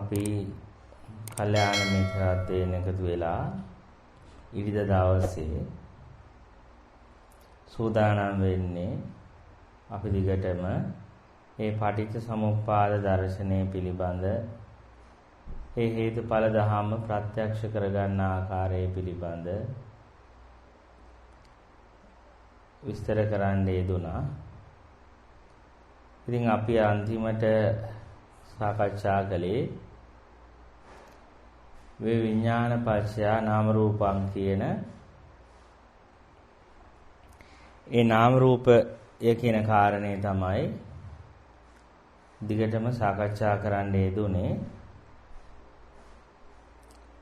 අපි කල්යාණ මිත්‍රත්වයෙන් එකතු වෙලා ඉරිදා දවසේ සූදානම් වෙන්නේ අපි දිගටම මේ පටිච්ච සමුප්පාද දර්ශනය පිළිබඳ ඒ හේතුඵල ධහම ප්‍රත්‍යක්ෂ කරගන්න ආකාරය පිළිබඳ විස්තර කරන්න යෙදුණා. ඉතින් අපි අන්තිමට සාකච්ඡා කළේ වේ විඥාන පස්සය නාම රූපං කියන ඒ නාම රූපය කියන කාරණේ තමයි දිගටම සාකච්ඡා කරන්න යෙදුනේ.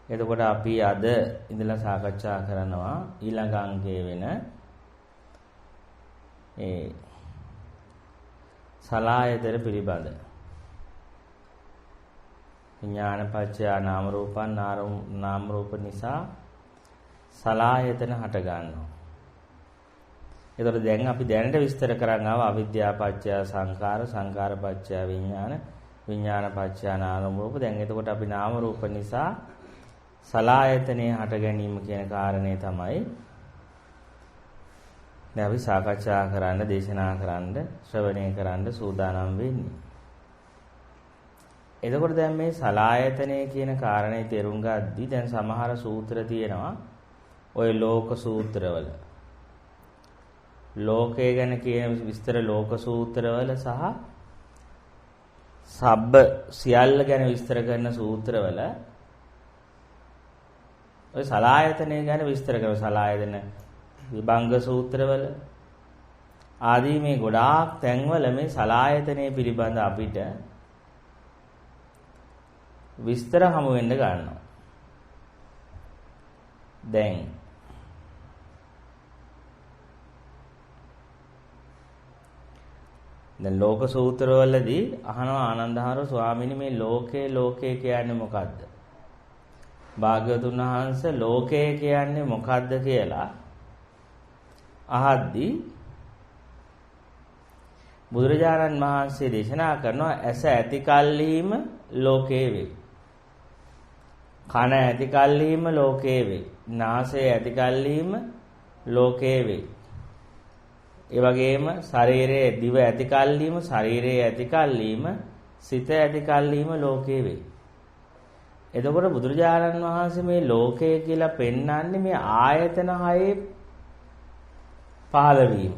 එතකොට අපි අද ඉඳලා සාකච්ඡා කරනවා ඊළඟ අංකයේ වෙන ඒ සලආයතන පිළිබඳ. විඥාන පස්සය නාම රූපං නාම රූප නිසා සලආයතන හට ගන්නවා. ඒතකොට දැන් අපි දැනට විස්තර කරන් ආව අවිද්‍යාව පත්‍ය සංඛාර සංඛාර පත්‍ය විඥාන විඥාන පත්‍ය නාම රූප. දැන් එතකොට අපි නාම රූප නිසා සලආයතනයේ හට ගැනීම කියන කාරණේ තමයි දැන් අපි සාකච්ඡා කරන්න දේශනා කරන්න ශ්‍රවණය කරන්න සූදානම් වෙන්නේ. එතකොට දැන් මේ සලආයතනය කියන කාරණේ තේරුම් ගද්දී දැන් සමහර සූත්‍ර තියෙනවා ඔය ලෝක සූත්‍රවල. ලෝකය ගැන කියන විස්තර ලෝක සූත්‍රවල සහ සබ්බ සියල්ල ගැන විස්තර කරන සූත්‍රවල ඔය සලආයතනය ගැන විස්තර කරන සලආයතන විභංග සූත්‍රවල ආදී මේ ගොඩාක් තැන්වල මේ සලආයතනය පිළිබඳ අපිට විස්තර හමු වෙන්න ගන්නවා. දැන් ලෝක සූත්‍රවලදී අහනවා ආනන්දහාර ස්වාමීනි මේ ලෝකේ කියන්නේ මොකද්ද? භාග්‍යවතුන් වහන්සේ ලෝකය කියන්නේ මොකද්ද කියලා අහද්දී බුදුරජාණන් වහන්සේ දේශනා කරනවා ඇස ඇති කල්හිම ලෝකේ වේ. කන ඇති කල්හිම ලෝකේ වේ. නාසය ඇති කල්හිම ලෝකේ වේ. ඒ වගේම ශරීරයේ දිව ඇති කල්හිම ශරීරයේ ඇති කල්හිම සිත ඇති කල්හිම ලෝකේ වේ. එතකොට බුදුරජාණන් වහන්සේ මේ ලෝකය කියලා පෙන්වන්නේ මේ ආයතන හයේ පහළ වීම.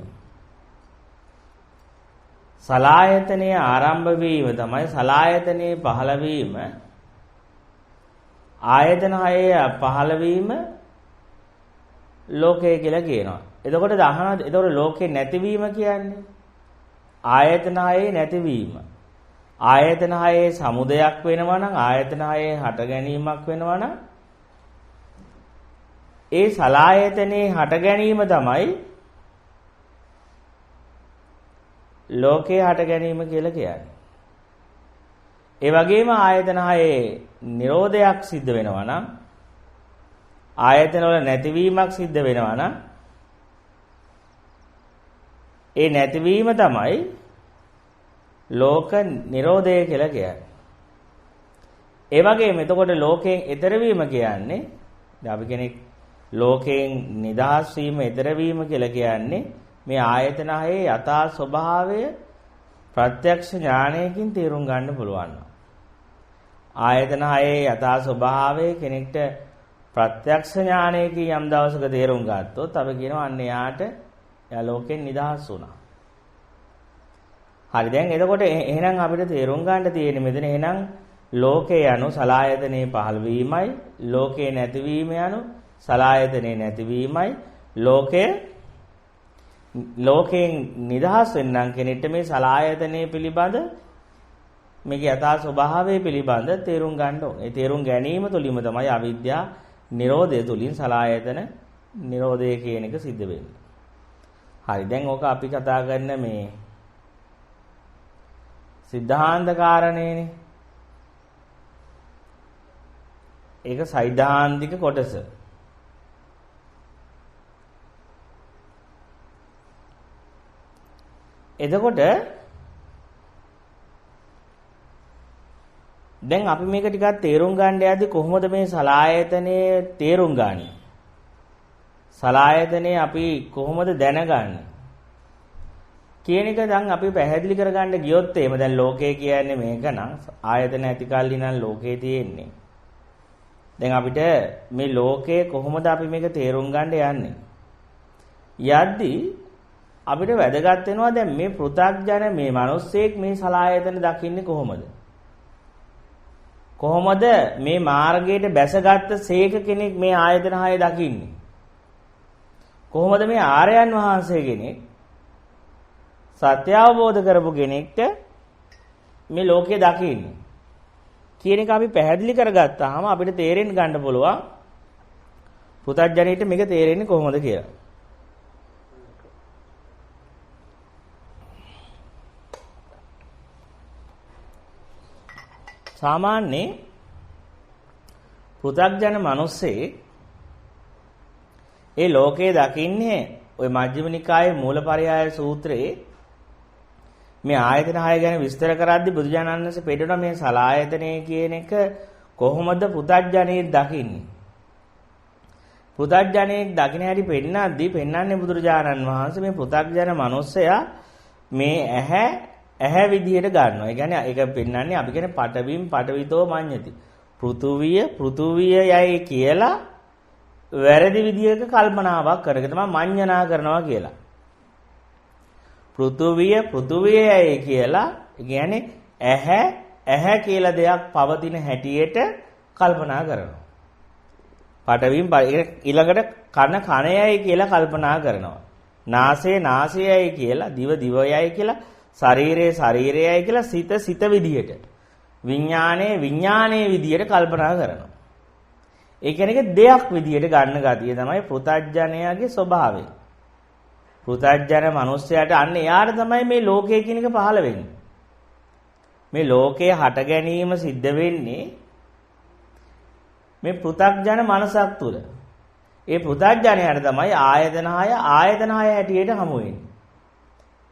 සලායතනයේ ආරම්භ වීම තමයි සලායතනයේ පහළ වීම. ආයතන හයේ පහළ වීම ලෝකය කියලා කියනවා. එතකොට එතකොට ලෝකේ නැතිවීම කියන්නේ ආයතන හයේ නැතිවීම. ආයතන හයේ සමුදයක් වෙනවා නම් ආයතන හයේ හට ගැනීමක් වෙනවා නම් ඒ සලායතනයේ හට ගැනීම තමයි ලෝකේ හට ගැනීම කියලා කියන්නේ. ඒ වගේම ආයතන හයේ නිරෝධයක් සිද්ධ වෙනවා නම් ආයතන වල නැතිවීමක් සිද්ධ වෙනවා නම් ඒ නැතිවීම තමයි ලෝක නිරෝධය කියලා කියන්නේ. ඒ වගේම එතකොට ලෝකයෙන් ඈතර වීම කියන්නේ දැන් අපි කෙනෙක් ලෝකයෙන් නිදහස් වීම ඈතර වීම කියලා කියන්නේ මේ ආයතන හයේ යථා ස්වභාවය ප්‍රත්‍යක්ෂ ඥානයකින් තේරුම් ගන්න පුළුවන්. ආයතන හයේ යථා ස්වභාවය කෙනෙක්ට ප්‍රත්‍යක්ෂ ඥානයකින් යම් දවසක තේරුම් ගත්තොත් අපි කියනවා අන්න යාට යා ලෝකෙන් නිදහස් වුණා. හරි දැන් එතකොට එහෙනම් අපිට තේරුම් ගන්න තියෙන්නේ මෙතන එහෙනම් ලෝකේ යනු සලායතනයේ පහළ වීමයි ලෝකේ නැතිවීම යනු සලායතනයේ නැතිවීමයි ලෝකයෙන් නිදහස් වෙන්නම් කෙනෙක්ට මේ සලායතනයේ පිළිබඳ මේකේ යථා ස්වභාවය පිළිබඳ තේරුම් ගන්න ඕනේ. ඒ තේරුම් ගැනීම තුළින්ම තමයි අවිද්‍යා නිරෝධය තුළින් සලායතන නිරෝධය කියන එක සිද්ධ වෙන්නේ. හරි දැන් ඕක අපි කතා කරන මේ සිද්ධාන්ත කාරණේනේ. ඒක සෛද්ධාන්තික කොටස. එතකොට දැන් අපි මේක ටිකක් තේරුම් ගන්න යද්දි කොහොමද මේ සලායතනේ තේරුම් ගන්නේ? සලායතනේ අපි කොහොමද දැනගන්නේ? කියන එක දැන් අපි පැහැදිලි කරගන්න ගියොත් එහෙම දැන් ලෝකය කියන්නේ මේක නම් ආයතන ඇති කල්ලි නම් ලෝකේ තියෙන්නේ. දැන් අපිට මේ ලෝකය කොහොමද අපි මේක තේරුම් ගන්න යන්නේ? යද්දි අපිට වැදගත් වෙනවා දැන් මේ පෘථග්ජන මේ මිනිස්සෙක් මේ සලායතන දකින්නේ කොහොමද? කොහොමද මේ මාර්ගයට බැසගත්ත සීක කෙනෙක් මේ ආයතන හය දකින්නේ? කොහොමද මේ ආර්යයන් වහන්සේ කෙනෙක් සත්‍ය අවබෝධ කරපු කෙනෙක්ට මේ ලෝකය දකින්නේ කියන එක අපි පැහැදිලි කරගත්තාම අපිට තේරෙන්න ගන්න පුළුවන් පෘථග්ජනයට මේක තේරෙන්නේ කොහොමද කියලා. සාමාන්‍යයෙන් පෘථග්ජන මිනිස්සේ ඒ ලෝකේ දකින්නේ ওই මජ්ක්‍ධිම නිකායේ මූලපරියාය සූත්‍රයේ මේ ආයතන 6 ගැන විස්තර කරද්දී බුදුජානක වහන්සේ පෙන්නන මේ සලායතනය කියන එක කොහොමද පෘථග්ජනයේ දකින්නේ? පෘථග්ජනයේ දකින්න හැටි පෙන්නන්නේ බුදුරජාණන් වහන්සේ මේ පෘථග්ජන මිනිස්සයා මේ ඇහැ විදියට ගන්නවා. ඒ කියන්නේ ඒක පෙන්නන්නේ අපි කියන්නේ පටවිම් පටවිතෝ මඤ්ඤති. පෘථුවිය යයි කියලා වැරදි විදියක කල්පනාවක් කරගෙන තමයි මඤ්ඤණා කරනවා කියලා. පෘථුවියයි කියලා කියන්නේ ඇහැ කියලා දෙයක් පවතින හැටියට කල්පනා කරනවා. පටවින් ඊළඟට කනයයි කියලා කල්පනා කරනවා. නාසයයි කියලා දිවයයි කියලා ශරීරයයි කියලා සිත විදියට විඥානයේ විදියට කල්පනා කරනවා. ඒ කියන්නේ දෙයක් විදියට ගන්න ගතිය තමයි පෘථග්ජනයාගේ ස්වභාවය. පෘථග්ජන මිනිස්යාට අන්න එයාට තමයි මේ ලෝකය කියන එක පහළ වෙන්නේ. මේ ලෝකයේ හට ගැනීම සිද්ධ වෙන්නේ මේ පෘථග්ජන මනසක් තුළ. ඒ පෘථග්ජනයාට තමයි ආයතන 6 හැටියට හමු වෙන්නේ.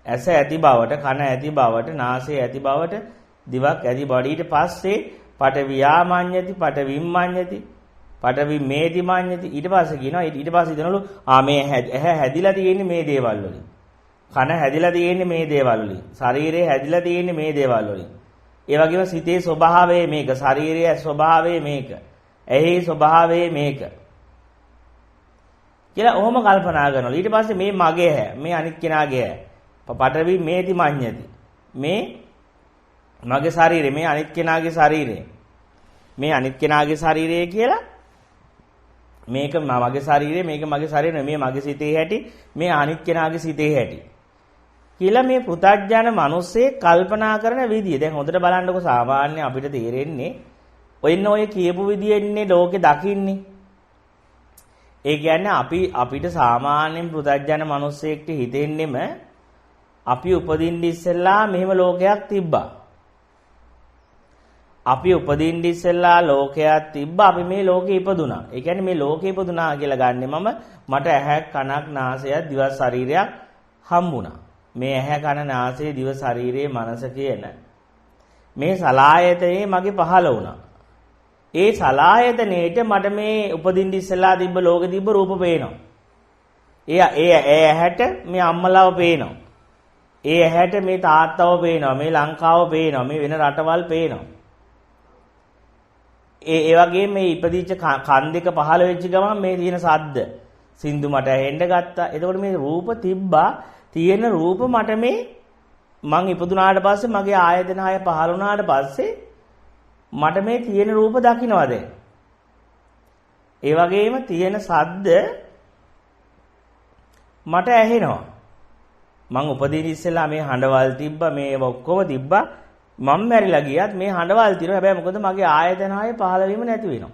ඇස ඇති බවට, කන ඇති බවට, නාසය ඇති බවට, දිවක් ඇති බවට ඊට පස්සේ පටවියාමඤ්ඤති, පටවිම්මඤ්ඤති, පටවි මේති මඤ්ඤති ඊට පස්සේ කියනවා ඊට පස්සේ හිතනලු මේ ඇහැ හැදිලා තියෙන්නේ මේ දේවල් වලින්. කන හැදිලා තියෙන්නේ මේ දේවල් වලින්. ශරීරය හැදිලා තියෙන්නේ මේ දේවල් වලින්. ඒ වගේම සිතේ ස්වභාවය මේක, ශරීරයේ ස්වභාවය මේක, ඇහි ස්වභාවය මේක. කියලා ඔහොම කල්පනා කරනවා. ඊට පස්සේ මේ මගේ ඇහැ, මේ අනිත් කෙනාගේ ඇහැ. පටවි මේති මඤ්ඤති. මේ මගේ ශරීරය, මේ අනිත් කෙනාගේ ශරීරය. මේ අනිත් කෙනාගේ ශරීරය කියලා මේක මගේ ශරීරය, මේක මගේ ශරීරය, මේ මගේ සිතේ හැටි, මේ අනිත් කෙනාගේ සිතේ හැටි කියලා මේ පෘථග්ජන මිනිස්සේ කල්පනා කරන විදිය. දැන් හොඳට බලන්නකො සාමාන්‍ය අපිට තේරෙන්නේ ඔය කියපු විදියෙන්නේ ලෝකේ දකින්නේ. ඒ කියන්නේ අපිට සාමාන්‍යයෙන් පෘථග්ජන මිනිස්සෙක්ට හිතෙන්නෙම අපි උපදින්න ඉස්සෙල්ලා මෙහෙම ලෝකයක් තිබ්බා. අපි උපදින්න ඉස්සෙල්ලා ලෝකයක් තිබ්බා. අපි මේ ලෝකේ ඉපදුනා. ඒ කියන්නේ මේ ලෝකේ ඉපදුනා කියලා ගන්නෙ මට ඇහැක් කනක් නාසයක් දිව ශරීරයක් හම්බුණා. මේ ඇහැ කන නාසය දිව ශරීරයේ මනස කියන මේ සලායතනේ මගේ පහළ වුණා. ඒ සලායතනෙට මට මේ උපදින්න ඉස්සෙල්ලා තිබ්බ ලෝකෙ තිබ්බ රූප පේනවා. ඒ ඇහැට මේ අම්මලාව පේනවා. ඒ ඇහැට මේ තාත්තව පේනවා. මේ ලංකාව පේනවා. මේ වෙන රටවල් පේනවා. ඒ වගේ මේ ඉපදිච්ච කන් දෙක පහළ වෙච්ච ගමන් මේ තියෙන සද්ද සින්දු මට ඇහෙන්න ගත්තා. එතකොට මේ රූප තිබ්බා. තියෙන රූප මට මේ මං ඉපදුනාට පස්සේ මගේ ආයතන 6 පහළ වුණාට පස්සේ මට මේ තියෙන රූප දකින්නවා දැන්. ඒ වගේම තියෙන සද්ද මට ඇහෙනවා. මං උපදින ඉස්සෙල්ලා මේ හඬවල් තිබ්බා, මේ ඔක්කොම තිබ්බා. මම මැරිලා ගියත් මේ හඬවල් තියෙනවා. හැබැයි මොකද මගේ ආයතන 6 පහළ වීම නැති වෙනවා.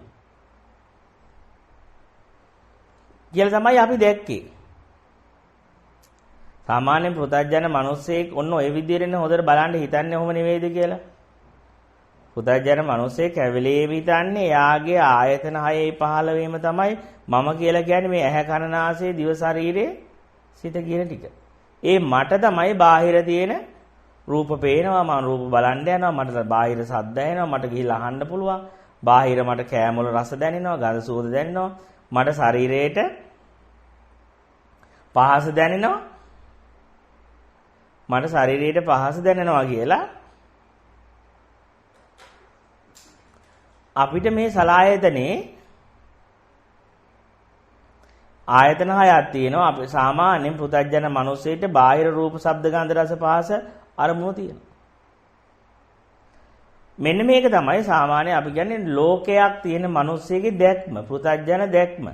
කියලා තමයි අපි දැක්කේ. සාමාන්‍ය පෘථග්ජන මිනිස්සෙක් ඔන්න ඔය විදිහටනේ හොඳට බලන්න හිතන්නේ ඔහොම නෙවෙයිද කියලා. පෘථග්ජන මිනිස්සෙක් ඇවිලේම හිතන්නේ එයාගේ ආයතන 6 පහළ වීම තමයි මම කියලා කියන්නේ මේ ඇහැ කන නාසය දිව ශරීරයේ සිත කියන ටික. ඒ මට තමයි බාහිර තියෙන රූප පේනවා, මම රූප බලන්න යනවා, මට බාහිර ශබ්ද ඇහෙනවා, මට ගිහිල්ලා අහන්න පුළුවන්. බාහිර මට කෑම වල රස දැනෙනවා, ගඳ සුවඳ දැනෙනවා. මට ශරීරයට පහස දැනෙනවා. මට ශරීරයට පහස දැනෙනවා කියලා අපිට මේ සලායතනේ ආයතන හයක් තියෙනවා. අපි සාමාන්‍යයෙන් පෘථග්ජන මිනිස්සෙට බාහිර රූප, ශබ්ද, ගන්ධ, රස, පහස අරමුණු තියෙනවා. මෙන්න මේක තමයි සාමාන්‍ය අපි කියන්නේ ලෝකයක් තියෙන මිනිස්සෙගේ දැක්ම, පෘථග්ජන දැක්ම.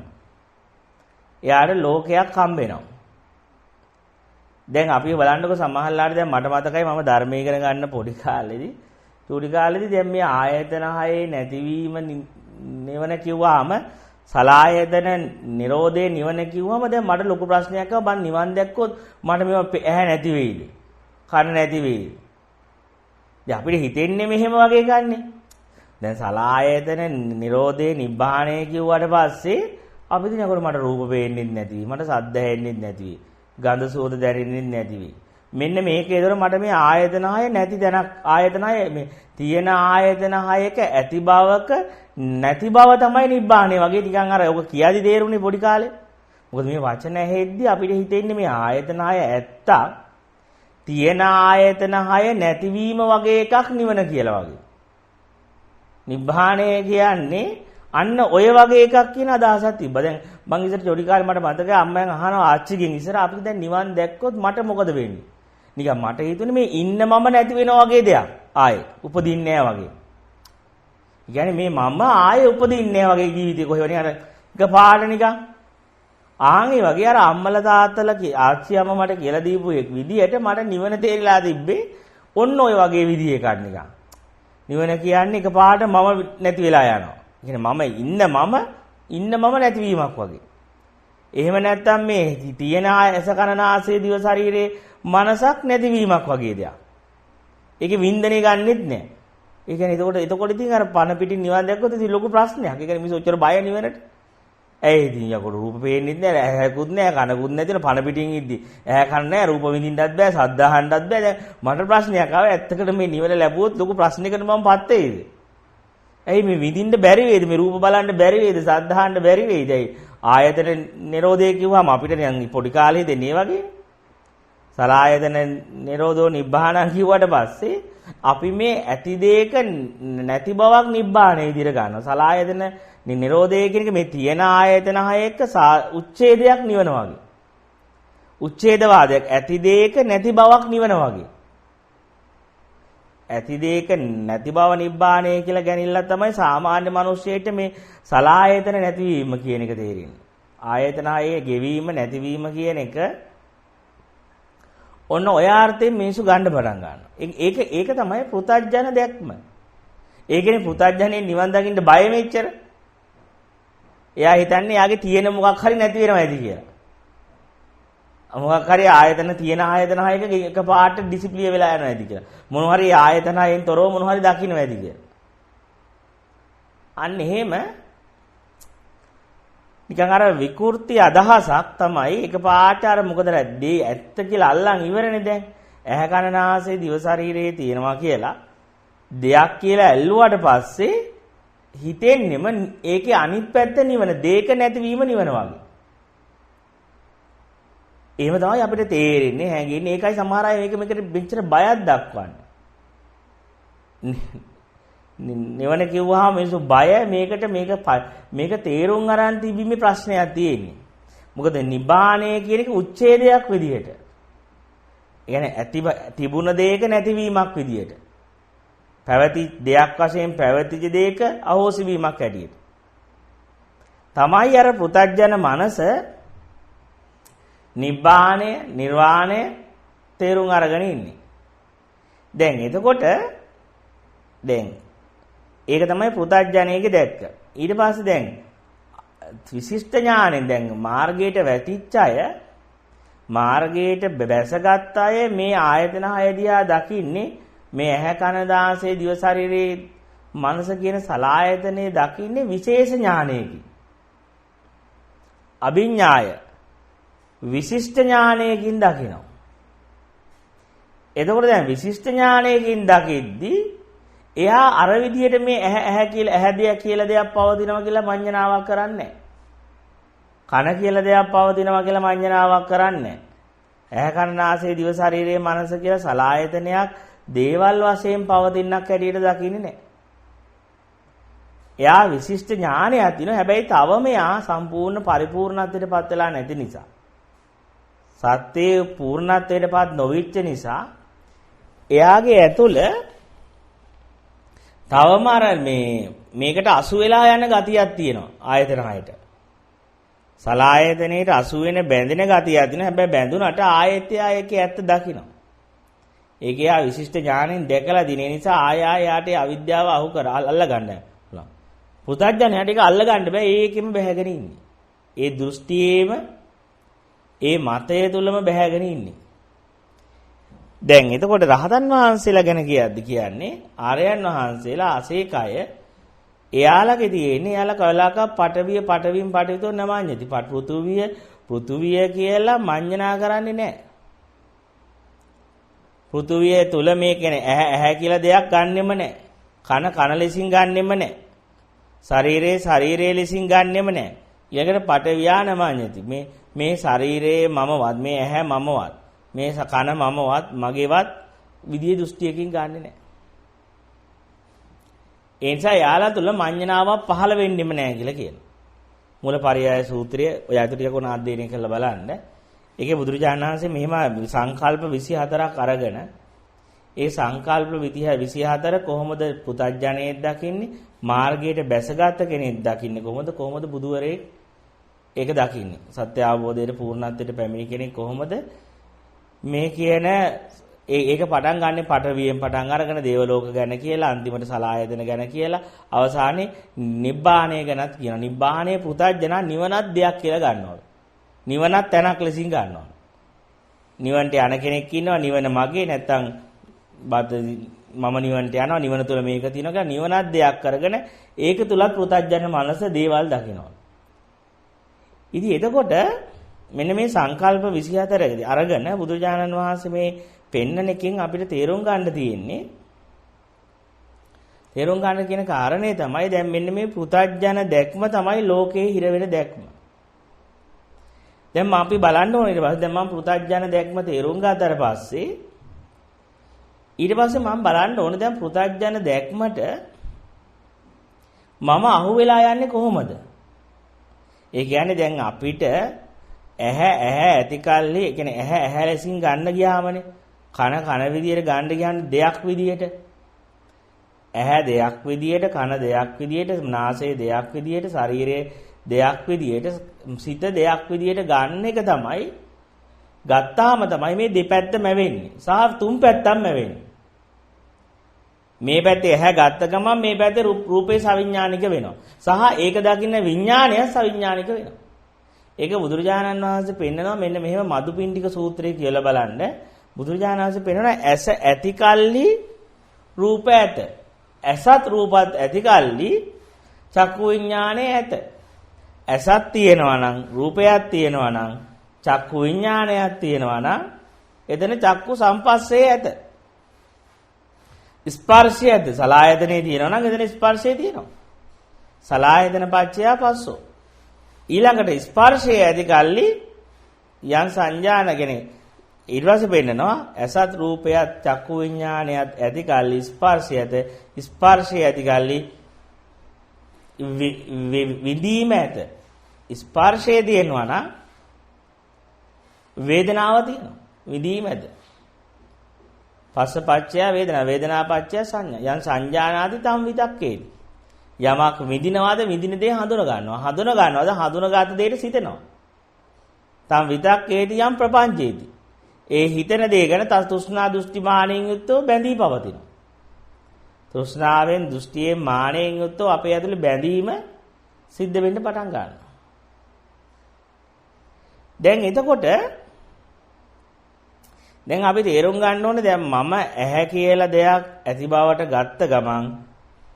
එයාට ලෝකයක් හම්බ වෙනවා. දැන් අපි බලන්නකො සමහරලාට දැන් මට මතකයි මම ධර්මයේ ඉගෙන ගන්න පොඩි කාලෙදී දැන් මේ ආයතන හයේ නැතිවීම නිවන කිව්වහම සලායතන නිරෝධේ නිවන කිව්වම දැන් මට ලොකු ප්‍රශ්නයක් ආවා. මම නිවන් දැක්කොත් මට මේව ඇහැ නැති වෙයිද? කන නැති වෙයිද? දැන් අපිට හිතෙන්නේ මෙහෙම වගේ ගන්නෙ. දැන් සලායතන නිරෝධේ නිබ්බාණය කිව්වට පස්සේ අපි දිනකොට මට රූප පේන්නේ නැති වෙයි. මට ශබ්ද ඇහෙන්නේ නැති වෙයි. ගන්ධ සුවඳ දැනෙන්නේ නැති වෙයි. මෙන්න මේකේ දොර මට මේ ආයතන හය නැති දැනක් ආයතන හය මේ තියෙන ආයතන හයක ඇති බවක නැති බව තමයි නිබ්බාණය වගේ නිකන් අර ඔක කියාදි තේරුනේ පොඩි කාලේ. මොකද මේ වචන ඇහෙද්දි අපිට හිතෙන්නේ මේ ආයතන හය ඇත්තක් තියෙන ආයතන හය නැතිවීම වගේ එකක් නිවන කියලා වගේ. නිබ්බාණය කියන්නේ අන්න ඔය වගේ එකක් කියන අදහසක් තිබ්බා. දැන් මං ඉස්සර චොඩි කාලේ මට මතකයි අම්මෙන් අහනවා ආච්චිගෙන් ඉස්සර අපි දැන් නිවන් දැක්කොත් මට මොකද වෙන්නේ? නිකන් මට හිතුනේ මේ ඉන්න මම නැති වෙනවා වගේ දෙයක්. ආයේ උපදින්නේ නැහැ වගේ. කියන්නේ මේ මම ආයේ උපදින්නේ නැහැ වගේ ජීවිතේ කොහෙවත් නිකන් අර එක පාට නිකන් ආන්ගේ වගේ අර අම්මලා තාත්තලා ආච්චි අම්මා මට කියලා දීපු එක විදියට මට නිවන තේරිලා තිබ්බේ ඔන්න ඔය වගේ විදිය එකක් නිකන්. නිවන කියන්නේ එක පාට මම නැති වෙලා යනවා. කියන්නේ ඉන්න මම නැතිවීමක් වගේ. එහෙම නැත්නම් මේ තියෙන ඇස කන නාසය දිව ශරීරේ මනසක් නැතිවීමක් වගේ දෙයක්. ඒකේ වින්දනේ ගන්නෙත් නැහැ. ඒ කියන්නේ එතකොට ඉතින් අර පන පිටින් නිවන් දැක්කොත් ඉතින් ලොකු ප්‍රශ්නයක්. ඒ කියන්නේ මිනිස්සු ඔච්චර බය නිවනට. ඇයි ඉතින් යකෝ රූප පේන්නෙත් නැහැ, ඇහැකුත් නැහැ, කනකුත් නැතින පන පිටින් ඉද්දි. ඇහැ කන නැහැ, රූප විඳින්නත් බෑ, ශබ්ද අහන්නත් බෑ. දැන් මට ප්‍රශ්නයක් ආවා. ඇත්තකට මේ නිවන ලැබුවොත් ලොකු ප්‍රශ්නයකට මම පත් වෙයිද? ඇයි මේ විඳින්න බැරි වේද? මේ රූප බලන්න බැරි වේද? ශබ්ද අහන්න බැරි වේද? ඇයි ආයතන නිරෝධය කිව්වම අපිට නිකන් පොඩි කාලේ දෙන්නේ වගේ. සලායතන නිරෝධෝ නිබ්බාණං කිව්වට පස්සේ අපි මේ ඇති දෙයක නැති බවක් නිබ්බාණය විදිහට ගන්නවා. සලායතන නිරෝධය කියන එක මේ තියෙන ආයතන හය එක්ක උච්ඡේදයක් නිවන වගේ. උච්ඡේදවාදයක් ඇති දෙයක නැති බවක් නිවන වගේ. ඇති දෙයක නැති බව නිබ්බාණය කියලා ගැනින්න තමයි සාමාන්‍ය මිනිස්සෙට මේ සලායතන නැතිවීම කියන එක තේරෙන්නේ. ආයතන හයේ ගෙවීම නැතිවීම කියන එක ඔන්න ඔය අර්ථයෙන් මිනිස්සු ගන්න පටන් ගන්නවා. ඒක තමයි පෘථග්ජන දැක්ම. ඒ කියන්නේ පෘථග්ජනේ නිවන් දකින්න බය මෙච්චර. එයා හිතන්නේ යාගේ තියෙන මොකක් හරි නැති වෙනවා ඇති කියලා. මොකක් හරි ආයතන තියෙන ආයතන හයක එක පාට ඩිසිප්ලිය වෙලා යනවා ඇති කියලා. මොන හරි ආයතන හයෙන් තොරව මොන හරි දකින්න ඇති කියලා. අන්න එහෙම නිකන් අර විකෘති අදහසක් තමයි එක පාට අර මොකද රැද්දේ ඇත්ත කියලා අල්ලන් ඉවරනේ දැන්. ඇහැ කන නාසය දිව ශරීරයේ තියෙනවා කියලා දෙයක් කියලා ඇල්ලුවාට පස්සේ හිතෙන්නෙම ඒකේ අනිත් පැත්ත නිවන දෙයක නැතිවීම නිවන වගේ. එහෙම තමයි අපිට තේරෙන්නේ හැංගෙන්නේ. ඒකයි සමහර අය මේකට මෙච්චර බයක් දක්වන්නේ. නිවන කිව්වහම මිනිස්සු බය මේක තේරුම් අරන් තිබීමේ ප්‍රශ්නයක් තියෙන්නේ. මොකද නිබ්බාණය කියන එක උච්ඡේදයක් විදිහට. ඒ කියන්නේ තිබුණ දෙයක නැතිවීමක් විදිහට. පැවති දෙයක් වශයෙන් පැවතිච්ච දෙයක අහෝසි වීමක් ඇටියෙට. තමයි අර පෘථග්ජන මනස නිබ්බාණය, නිර්වාණය තේරුම් අරගෙන ඉන්නේ. දැන් එතකොට ඒක තමයි පෘථග්ජනයේ දැක්ක. ඊට පස්සේ දැන් විශිෂ්ට ඥාණයෙන් දැන් මාර්ගයට වැටිච්ච අය මාර්ගයට බැසගත් අය මේ ආයතන හය දිහා දකින්නේ මේ ඇහැ කන දාසය දිව ශරීරේ මනස කියන සලායතනේ දකින්නේ විශේෂ ඥානයකින්. අභිඥාය විශිෂ්ට ඥානයකින් දකිනවා. එතකොට දැන් විශිෂ්ට ඥානයකින් දකිද්දී එයා අර විදිහට මේ ඇහැ කියලා ඇහැ දෙයක් කියලා දෙයක් පවතිනවා කියලා මඤ්ඤණාවක් කරන්නේ කන කියලා දෙයක් පවතිනවා කියලා මඤ්ඤණාවක් කරන්නේ ඇහැ කන නාසය දිව ශරීරයේ මනස කියලා සලායතනයක් දේවල් වශයෙන් පවතිනක් හැටියට දකින්නේ නැහැ. එයා විශිෂ්ට ඥානයක් තියෙනවා. හැබැයි තවම එයා සම්පූර්ණ පරිපූර්ණත්වයට පත් වෙලා නැති නිසා. සත්‍යයේ පූර්ණත්වයට පත් නොවිච්ච නිසා එයාගේ ඇතුළ තවම අර මේකට අසු වෙලා යන ගතියක් තියෙනවා ආයතන හයට. සලායතනෙට අසු වෙන බැඳෙන ගතියක් තියෙනවා. හැබැයි බැඳුනට ආයෙත් ආයෙකේ ඇත්ත දකිනවා. ඒක යා විශිෂ්ට ඥාණයෙන් දැකලා දින නිසා ආයාට අවිද්‍යාව අහු කර අල්ල ගන්න. පුතඥයාට ඒක අල්ල ගන්න බෑ. ඒකෙම බැහැගෙන ඉන්නේ. ඒ දෘෂ්ටියේම ඒ මතය තුලම බැහැගෙන ඉන්නේ. දැන් එතකොට රහතන් වහන්සේලා ගැන කියන්නේ ආර්යයන් වහන්සේලා අසේකය එයාලගේ තියෙන්නේ එයාලා කලාක පටවින් පටවිතෝ නමඤ්ඤති පෘථුවිය කියලා මඤ්ඤණා කරන්නේ නැහැ. පෘථුවිය තුල මේ කියන්නේ ඇහැ කියලා දෙයක් ගන්නෙම නැහැ. කන ලෙසින් ගන්නෙම නැහැ. ශරීරයේ ලෙසින් ගන්නෙම නැහැ. ඊළඟට පටවියා නමඤ්ඤති මේ ශරීරයේ මමවත් මේ ඇහැ මමවත් මේ කන මමවත් මගේවත් විදියේ දෘෂ්ටියකින් ගන්නෙ නැහැ. ඒ නිසා යාලා තුල මඤ්ඤණාවක් පහළ වෙන්නෙම නැහැ කියලා කියනවා. මූලපරියාය සූත්‍රය ඔය අයිතු ටික කොන අධ්‍යයනය කරලා බලන්න. ඒකේ බුදුරජාණන් වහන්සේ මෙහෙම සංකල්ප 24ක් අරගෙන ඒ සංකල්ප 24 කොහොමද පුතඥයෙක් දකින්නේ මාර්ගයට බැසගත් කෙනෙක් දකින්නේ කොහොමද බුදුවරයෙක් ඒක දකින්නේ සත්‍ය අවබෝධයට පූර්ණත්වයට පැමිණි කෙනෙක් කොහොමද මේ කියන ඒක පටන් ගන්න පටවියෙන් පටන් අරගෙන දේවලෝක ගැන කියලා අන්තිමට සලායතන ගැන කියලා අවසානයේ නිබ්බාණය ගැනත් කියනවා. නිබ්බාණය පුතඥා නිවනත් දෙයක් කියලා ගන්නවා. නිවනත් තැනක් ලෙසින් ගන්නවා. නිවන්ට යන කෙනෙක් ඉන්නවා නිවන මගේ නැත්තම් මම නිවන්ට යනවා නිවන තුල මේක තියෙනවා කියලා නිවනත් දෙයක් කරගෙන ඒක තුලත් පුතඥ මනස දේවල් දකිනවා. ඉතින් එතකොට මෙන්න මේ සංකල්ප 24 අරගෙන බුදුරජාණන් වහන්සේ මේ පෙන්නන එකෙන් අපිට තේරුම් ගන්න තියෙන්නේ තේරුම් ගන්න කියන කාරණේ තමයි දැන් මෙන්න මේ පුතඥ දැක්ම තමයි ලෝකේ හිර වෙන දැක්ම. දැන් අපි බලන්න ඕනේ ඊට පස්සේ දැන් මම පුතඥ දැක්ම තේරුම් ගත්තට පස්සේ ඊට පස්සේ මම බලන්න ඕනේ දැන් පුතඥ දැක්මට මම අහු වෙලා යන්නේ කොහොමද? ඒ කියන්නේ දැන් අපිට ඇහැ ඇති කල්ලි ඒ කියන්නේ ඇහැ ලෙසින් ගන්න ගියාමනේ කන විදියට ගන්න ගියන්නේ දෙයක් විදියට ඇහැ දෙයක් විදියට කන දෙයක් විදියට නාසය දෙයක් විදියට ශරීරය දෙයක් විදියට සිත දෙයක් විදියට ගන්න එක තමයි ගත්තාම තමයි මේ දෙපැත්තම වෙන්නේ සහ තුන් පැත්තම වෙන්නේ මේ පැත්තේ ඇහැ ගත්ත ගමන් මේ පැත්තේ රූපේ සවිඥානික වෙනවා සහ ඒක දකින්න විඥානය සවිඥානික වෙනවා ඒක බුදුරජාණන් වහන්සේ පෙන්නනවා මෙන්න මෙහෙම මදුපිණ්ඩික සූත්‍රය කියලා බලන්න බුදුරජාණන් වහන්සේ පෙන්නනවා ඇස ඇති කල්ලි රූප ඇත ඇසත් රූපත් ඇති කල්ලි චක්කු විඥානය ඇත ඇසත් තියෙනවා නම් රූපයක් තියෙනවා නම් චක්කු විඥානයක් තියෙනවා නම් එතන චක්කු සම්පස්සේ ඇත ස්පර්ශය ඇත සලායතනේ තියෙනවා නම් එතන ස්පර්ශය තියෙනවා සලායතන පච්චය පස්සෝ ඊළඟට ස්පර්ශය ඇති කල්ලි යන් සංජානගෙන ඊට පස්සේ පෙන්නනවා ඇසත් රූපයත් චක්කු විඥානයත් ඇති කල්ලි ස්පර්ශය ඇති කල්ලි විදීම ඇත ස්පර්ශය තියෙනවා නම් වේදනාව තියෙනවා විදීම ඇත පස්සපච්චය වේදනා පච්චය සංඥා යන් සංජානාති තම් විතක්කේති යමක් විඳිනවාද විඳින දේ හඳුන ගන්නවාද හඳුනගත දෙයට සිතනවා තම් විතක්කේති යම් ප්‍රපංචේති ඒ හිතන දේ ගැන තෘෂ්ණා දෘෂ්ටි මානෙන් යුක්තව බැඳී පවතිනවා තෘෂ්ණාවෙන් දෘෂ්ටියෙන් මානෙන් යුක්තව අපේ ඇතුලේ බැඳීම සිද්ධ වෙන්න පටන් ගන්නවා දැන් එතකොට දැන් අපි තේරුම් ගන්න ඕනේ දැන් මම ඇහැ කියලා දෙයක් ඇති බවට ගත්ත ගමන්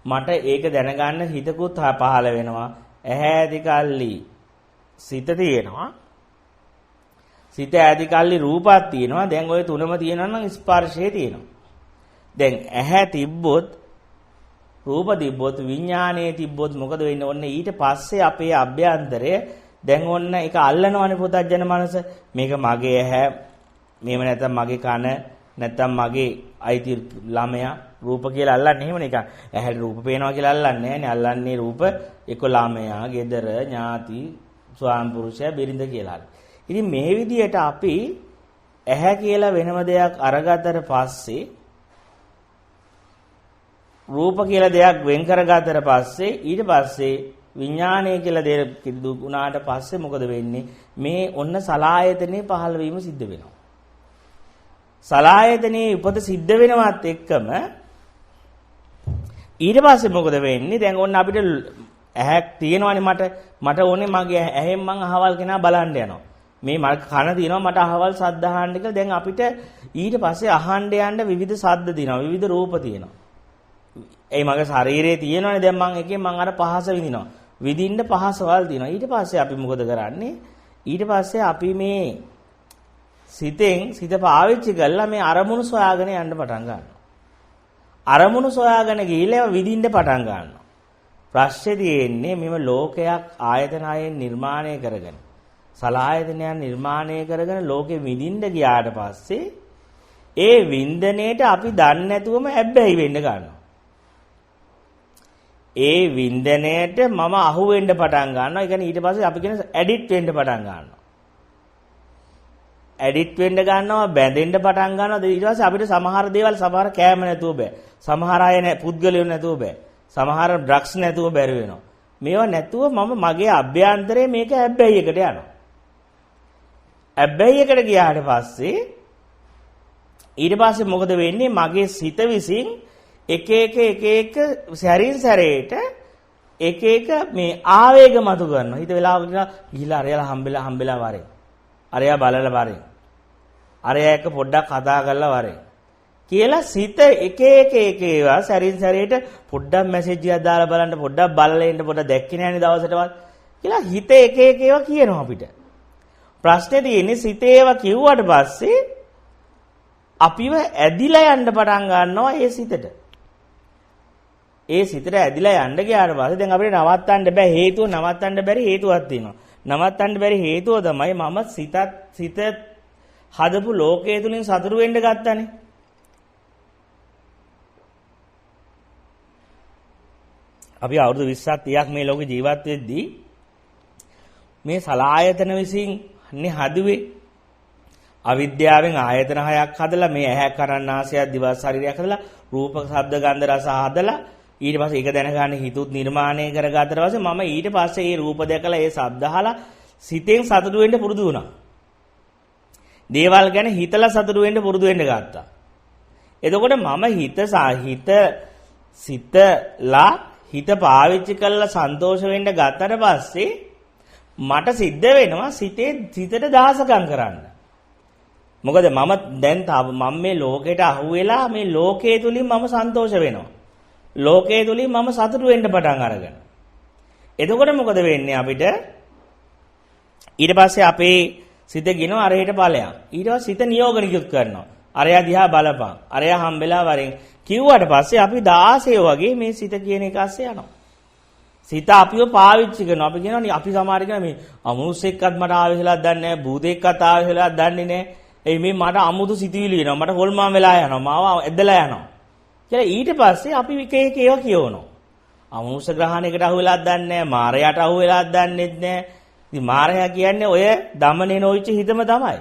මට ඒක දැනගන්න හිතකුත් පහළ වෙනවා ඇහැ ඇති කල්ලි සිත තියෙනවා සිත ඇති කල්ලි රූපක් තියෙනවා. දැන් ওই තුනම තියෙනවා නම් ස්පර්ශය තියෙනවා. දැන් ඇහැ තිබ්බොත් රූප තිබ්බොත් විඥානයේ තිබ්බොත් මොකද වෙන්නේ? ඔන්න ඊට පස්සේ අපේ අභ්‍යන්තරය දැන් ඔන්න ඒක අල්ලනවනේ පුතත්ජන මනස. මේක මගේ ඇහැ, මේව නැත්තම් මගේ කන, නැත්තම් මගේ අයිති ළමයා රූප කියලා අල්ලන්නේ. එහෙම නිකන් ඇහැට රූප පේනවා කියලා අල්ලන්නේ නැහැ නේ. අල්ලන්නේ රූප එක්ක ළමයා, ගෙදර, ඥාති, ස්වාම පුරුෂයා, බිරිඳ කියලා. ඉතින් මේ විදිහට අපි ඇහැ කියලා වෙනම දෙයක් අරගත්තට පස්සේ රූප කියලා දෙයක් වෙන් කරගත්තට පස්සේ ඊට පස්සේ විඥානය කියලා දෙයක් දුුණාට පස්සේ මොකද වෙන්නේ? මේ ඔන්න සලායතනේ පහළ වීම සිද්ධ වෙනවා. සලායතනේ උපත සිද්ධ වෙනවත් එක්කම ඊට පස්සේ මොකද වෙන්නේ? දැන් ඔන්න අපිට ඇහැක් තියෙනවානේ මට ඕනේ මගේ ඇහෙන් මං අහවල් කෙනා බලන්න යනවා. මේ මට කන තියෙනවා මට අහවල් ශබ්ද අහන්න කියලා. දැන් අපිට ඊට පස්සේ අහන්න යන්න විවිධ ශබ්ද තියෙනවා, විවිධ රූප තියෙනවා. ඒ මගේ ශරීරයේ තියෙනවානේ දැන් මං එකෙන් මං අර පහස විඳිනවා. විඳින්න පහසවල් තියෙනවා. ඊට පස්සේ අපි මොකද කරන්නේ? ඊට පස්සේ අපි මේ සිත පාවිච්චි කරලා මේ අරමුණු සොයාගෙන යන්න පටන් ගන්නවා. අරමුණු සොයාගෙන ගිහිල්ලා විඳින්න පටන් ගන්නවා. ප්‍රශ්නේ තියෙන්නේ මෙව ලෝකයක් ආයතනයෙන් නිර්මාණය කරගෙන සලආයතනයන් නිර්මාණය කරගෙන ලෝකෙ විඳින්න ගියාට පස්සේ ඒ වින්දනයේට අපි දන්නේ නැතුවම ඇබ්බැහි වෙන්න ගන්නවා. ඒ වින්දනයේට මම අහු වෙන්න පටන් ගන්නවා. ඒ කියන්නේ ඊට පස්සේ අපි කියන ඇඩික්ට් වෙන්න පටන් ගන්නවා. ඇඩික්ට් වෙන්න ගන්නවා, බැඳෙන්න පටන් ගන්නවා. ඊට පස්සේ අපිට සමහර දේවල් සමහර කෑම නැතුව බෑ. සමහර අය පුද්ගලයෝ නැතුව බෑ. සමහර ඩ්‍රග්ස් නැතුව බැරි වෙනවා. මේවා නැතුව මගේ අභ්‍යන්තරයේ මේක ඇබ්බැහියකට යනවා. ඇබ්බැහියකට ගියාට පස්සේ ඊට පස්සේ මොකද වෙන්නේ? මගේ සිත විසින් එක සැරින් සැරේට එක මේ ආවේග මතු කරනවා. හිත වෙලාවකට ගිහිලා අරයලා හම්බෙලා වරේ. අරයා බලලා වරේ. අරයා එක්ක පොඩ්ඩක් කතා කරලා වරේ. කියලා සිත එක ඒවා සැරින් සැරේට පොඩ්ඩක් මැසේජ් එකක් දාලා බලන්න, පොඩ්ඩක් බලලා ඉන්න, පොඩ්ඩක් දැක්කේ නැහැනේ දවසටවත් කියලා හිත එක ඒවා කියනවා අපිට. ප්‍රශ්නේ තියෙන්නේ සිත ඒවා කිව්වට පස්සේ අපිව ඇදිලා යන්න පටන් ගන්නවා ඒ සිතට. ඒ සිතට ඇදිලා යන්න ගියාට පස්සේ දැන් අපිට නවත්තන්න බෑ. නවත්තන්න බැරි හේතුවක් තියෙනවා. නවත්තන්න බැරි හේතුව තමයි මම සිත හදපු ලෝකයේ තුලින් සතුරු වෙන්න ගත්තානේ. අපි අවුරුදු 20ක් 30ක් මේ ලෝකේ ජීවත් වෙද්දී මේ සලායතන විසින් නේ හදුවේ. අවිද්‍යාවෙන් ආයතන හයක් හදලා මේ ඇහැ කරන් නාසය දිව ශරීරයක් හදලා රූප ශබ්ද ගන්ධ රස හදලා ඊට පස්සේ ඒක දැනගන්න හිතුත් නිර්මාණය කරගත්තට පස්සේ මම ඊට පස්සේ මේ රූප දැකලා ඒ ශබ්ද අහලා සිතෙන් සතුටු වෙන්න පුරුදු වුණා. දේවල් ගැන හිතලා සතුටු වෙන්න පුරුදු වෙන්න ගත්තා. එතකොට මම හිත පාවිච්චි කරලා සන්තෝෂ වෙන්න ගත්තට පස්සේ මට සිද්ධ වෙනවා සිතට දහසකම් කරන්න. මොකද මම මේ ලෝකෙට අහු වෙලා මේ ලෝකයේ තුලින් මම සන්තෝෂ වෙනවා. ලෝකයේ තුලින් මම සතුටු වෙන්න පටන් අරගෙන. එතකොට මොකද වෙන්නේ අපිට? ඊට පස්සේ අපේ සිත ගිනව අරහෙට ඵලයක්. ඊට පස්සේ සිත නියෝග නිකුත් කරනවා. අරයා දිහා බලපන්. අරයා හම්බෙලා වරෙන් කිව්වට පස්සේ අපි 16 වගේ මේ සිත කියන එක ASCII යනවා. සිත අපිව පාවිච්චි කරනවා. අපි කියනවා අපි සමහර කෙනා මේ අමනුෂ්‍යෙක්වත් මට ආවෙ කියලා දන්නේ නැහැ. භූතෙක්වත් ආවෙ කියලා දන්නේ නැහැ. ඒ මේ මට අමුතු සිතුවිලි එනවා. මට හොල්මාන් වෙලා යනවා. මාව ඇදලා යනවා. කියලා ඊට පස්සේ අපි එක ඒවා කියවනවා. අමනුෂ්‍ය ග්‍රහණයකට අහු වෙලාත් දන්නේ නැහැ. මාරයට අහු වෙලාත් දන්නේත් නැහැ. ඉතින් මාරයා කියන්නේ ඔය දමනේ නොවිච්ච හිතම තමයි.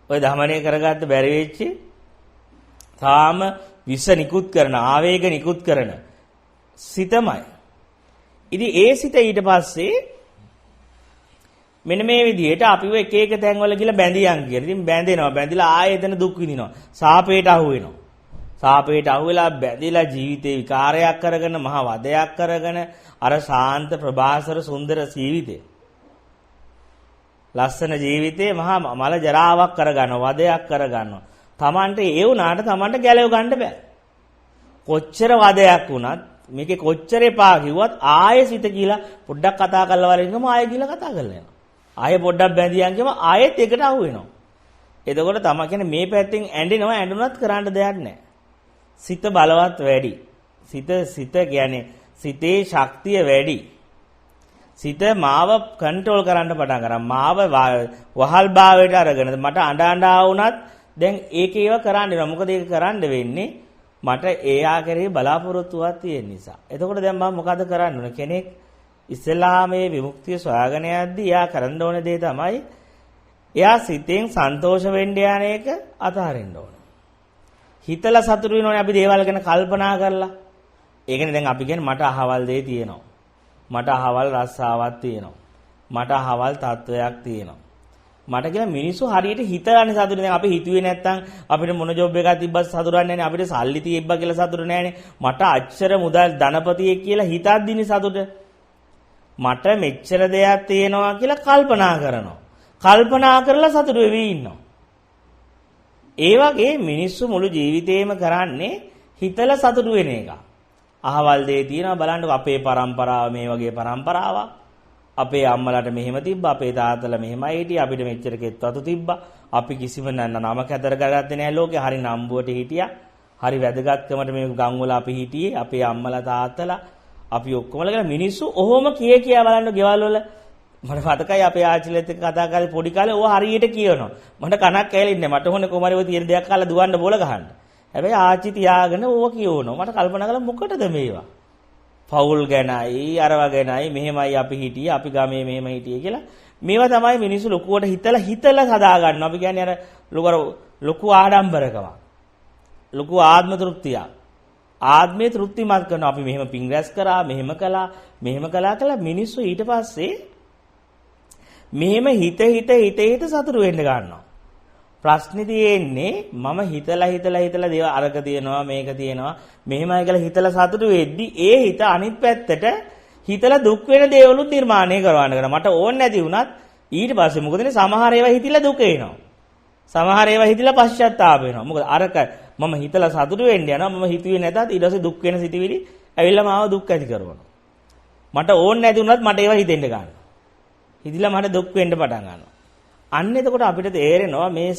ඔය දමනේ කරගත්ත බැරි වෙච්ච තාම විස නිකුත් කරන, ආවේග නිකුත් කරන සිතමයි. ඉතින් ඒ සිත ඊට පස්සේ මෙන්න මේ විදිහට අපිව එක තැන්වල ගිහලා බැඳියන් කියලා. ඉතින් බැඳෙනවා. බැඳිලා ආයෙ එතන දුක් විඳිනවා. සාපේට අහු වෙනවා. සාපේට අහු වෙලා බැඳිලා ජීවිතේ විකාරයක් කරගෙන, මහ වදයක් කරගෙන අර ශාන්ත ප්‍රභාසර සුන්දර ජීවිතේ, ලස්සන ජීවිතේ මහා මල ජරාවක් කරගන්නවා, වදයක් කරගන්නවා. Tamante ඒ වුණාට Tamante ගැලව ගන්න බෑ. කොච්චර වදයක් වුණත් මේකේ කොච්චර එපා කිව්වත් ආයෙ සිත කියලා පොඩ්ඩක් කතා කරලා වරින්ගම ආයෙ කියලා කතා කරලා යනවා. ආයෙ පොඩ්ඩක් බැඳියන් කියම ආයෙත් එකට අහු වෙනවා. එතකොට තමයි කියන්නේ මේ පැත්තෙන් ඇඬෙනවා ඇඬුනත් කරන්න දෙයක් නැහැ. සිත බලවත් වැඩි. සිත කියන්නේ සිතේ ශක්තිය වැඩි. සිත මාව කන්ට්‍රෝල් කරන්න පටන් ගන්නවා. මාව වහල් භාවයට අරගෙන මට අඬ වුණත් දැන් ඒක ඒව කරන්න වෙනවා. මොකද ඒක කරන්න වෙන්නේ මට එයා කරේ බලාපොරොත්තුවක් තියෙන නිසා. එතකොට දැන් මම මොකද කරන්න ඕන? කෙනෙක් ඉස්ලාමයේ විමුක්තිය සොයාගෙන යද්දී එයා කරන්න ඕන දේ තමයි එයා සිතෙන් සන්තෝෂ වෙන්න යන එක අතහරින්න ඕන. හිතලා සතුටු වෙනෝනේ අපි දේවල් ගැන කල්පනා කරලා. ඒකනේ දැන් අපි කියන්නේ මට අහවල් දේ තියෙනවා. මට අහවල් රස්සාවක් තියෙනවා. මට අහවල් තත්වයක් තියෙනවා. මට කියලා මිනිස්සු හරියට හිතලානේ සතුටු. දැන් අපි හිතුවේ නැත්තම් අපිට මොන ජොබ් එකක් තිබ්බත් සතුටු වෙන්නේ නැහැ. අපිට සල්ලි තියබ්බා කියලා සතුටු නැහැනේ. මට අච්චර මුදල් ධනපතියෙක් කියලා හිතද්දිනේ සතුට. මට මෙච්චර දෙයක් තියෙනවා කියලා කල්පනා කරනවා. කල්පනා කරලා සතුටු වෙවි ඉන්නවා. ඒ වගේ මිනිස්සු මුළු ජීවිතේම කරන්නේ හිතලා සතුටු වෙන එක. අහවල් දේ තියෙනවා බලන්නකො අපේ પરම්පරාව මේ වගේ પરම්පරාවක්. අපේ අම්මලාට මෙහෙම තිබ්බා, අපේ තාත්තලා මෙහෙමයි හිටියා, අපිට මෙච්චර කෙත්වතු තිබ්බා. අපි කිසිම නමක් ඇතර කරගත්තේ නැහැ ලෝකේ. හරි නම්බුවට හිටියා. හරි වැදගත්කමට මේ ගම් වල අපි හිටියේ. අපේ අම්මලා තාත්තලා අපි ඔක්කොමලා කියලා මිනිස්සු ඔහොම කියා බලන්න ගෙවල් වල මට මතකයි අපේ ආච්චිලෙත් එක්ක කතා කරලා පොඩි කාලේ ඕවා හරියට කියනවා. මට කනක් ඇහෙන්නේ නැහැ. මට ඕනේ කොමාරේ ඔය තියෙන දෙයක් අහලා දුවන්න බෝල ගහන්න. හැබැයි ආච්චි තියාගෙන ඕවා කියවනවා. මට කල්පනා කළා මොකටද මේවා? පවුල් ගැනයි, අරවා ගැනයි, මෙහෙමයි අපි හිටියේ, අපි ගමේ මෙහෙම හිටියේ කියලා. මේවා තමයි මිනිස්සු ලොකුවට හිතලා හදා ගන්නවා. අපි කියන්නේ අර ලොකු ආඩම්බරකමක්. ලොකු ආත්ම තෘප්තියක්. ආත්මේ තෘප්තිමත් කරනවා. අපි මෙහෙම පිං රැස් කරා, මෙහෙම කළා කියලා මිනිස්සු ඊට පස්සේ මෙහෙම හිත සතුටු වෙන්න ගන්නවා. ප්‍රශ්නේ තියෙන්නේ මම හිතලා දේව අරක තියෙනවා මේක තියෙනවා මෙහෙමයි කියලා හිතලා සතුටු වෙද්දි ඒ හිත අනිත් පැත්තට හිතලා දුක් වෙන දේවලුත් නිර්මාණය කරවන්න කරනවා. මට ඕනේ නැති වුණත් ඊට පස්සේ මොකදනේ සමහර ඒවා හිතිලා දුක එනවා. සමහර ඒවා හිතිලා පශ්චාත්තාප වෙනවා. මොකද අරක මම හිතලා සතුටු වෙන්න යනවා. මම හිතුවේ නැතත් ඊට පස්සේ දුක් වෙන සිටිවිලි ඇවිල්ලා මාව දුක් ඇති කරනවා. මට ඕනේ නැති වුණත් මට ඒවා හිතෙන්න ගන්නවා. හිතිලා මට දුක් වෙන්න පටන් ගන්නවා. අන්න එතකොට අපිට තේරෙනවා මේ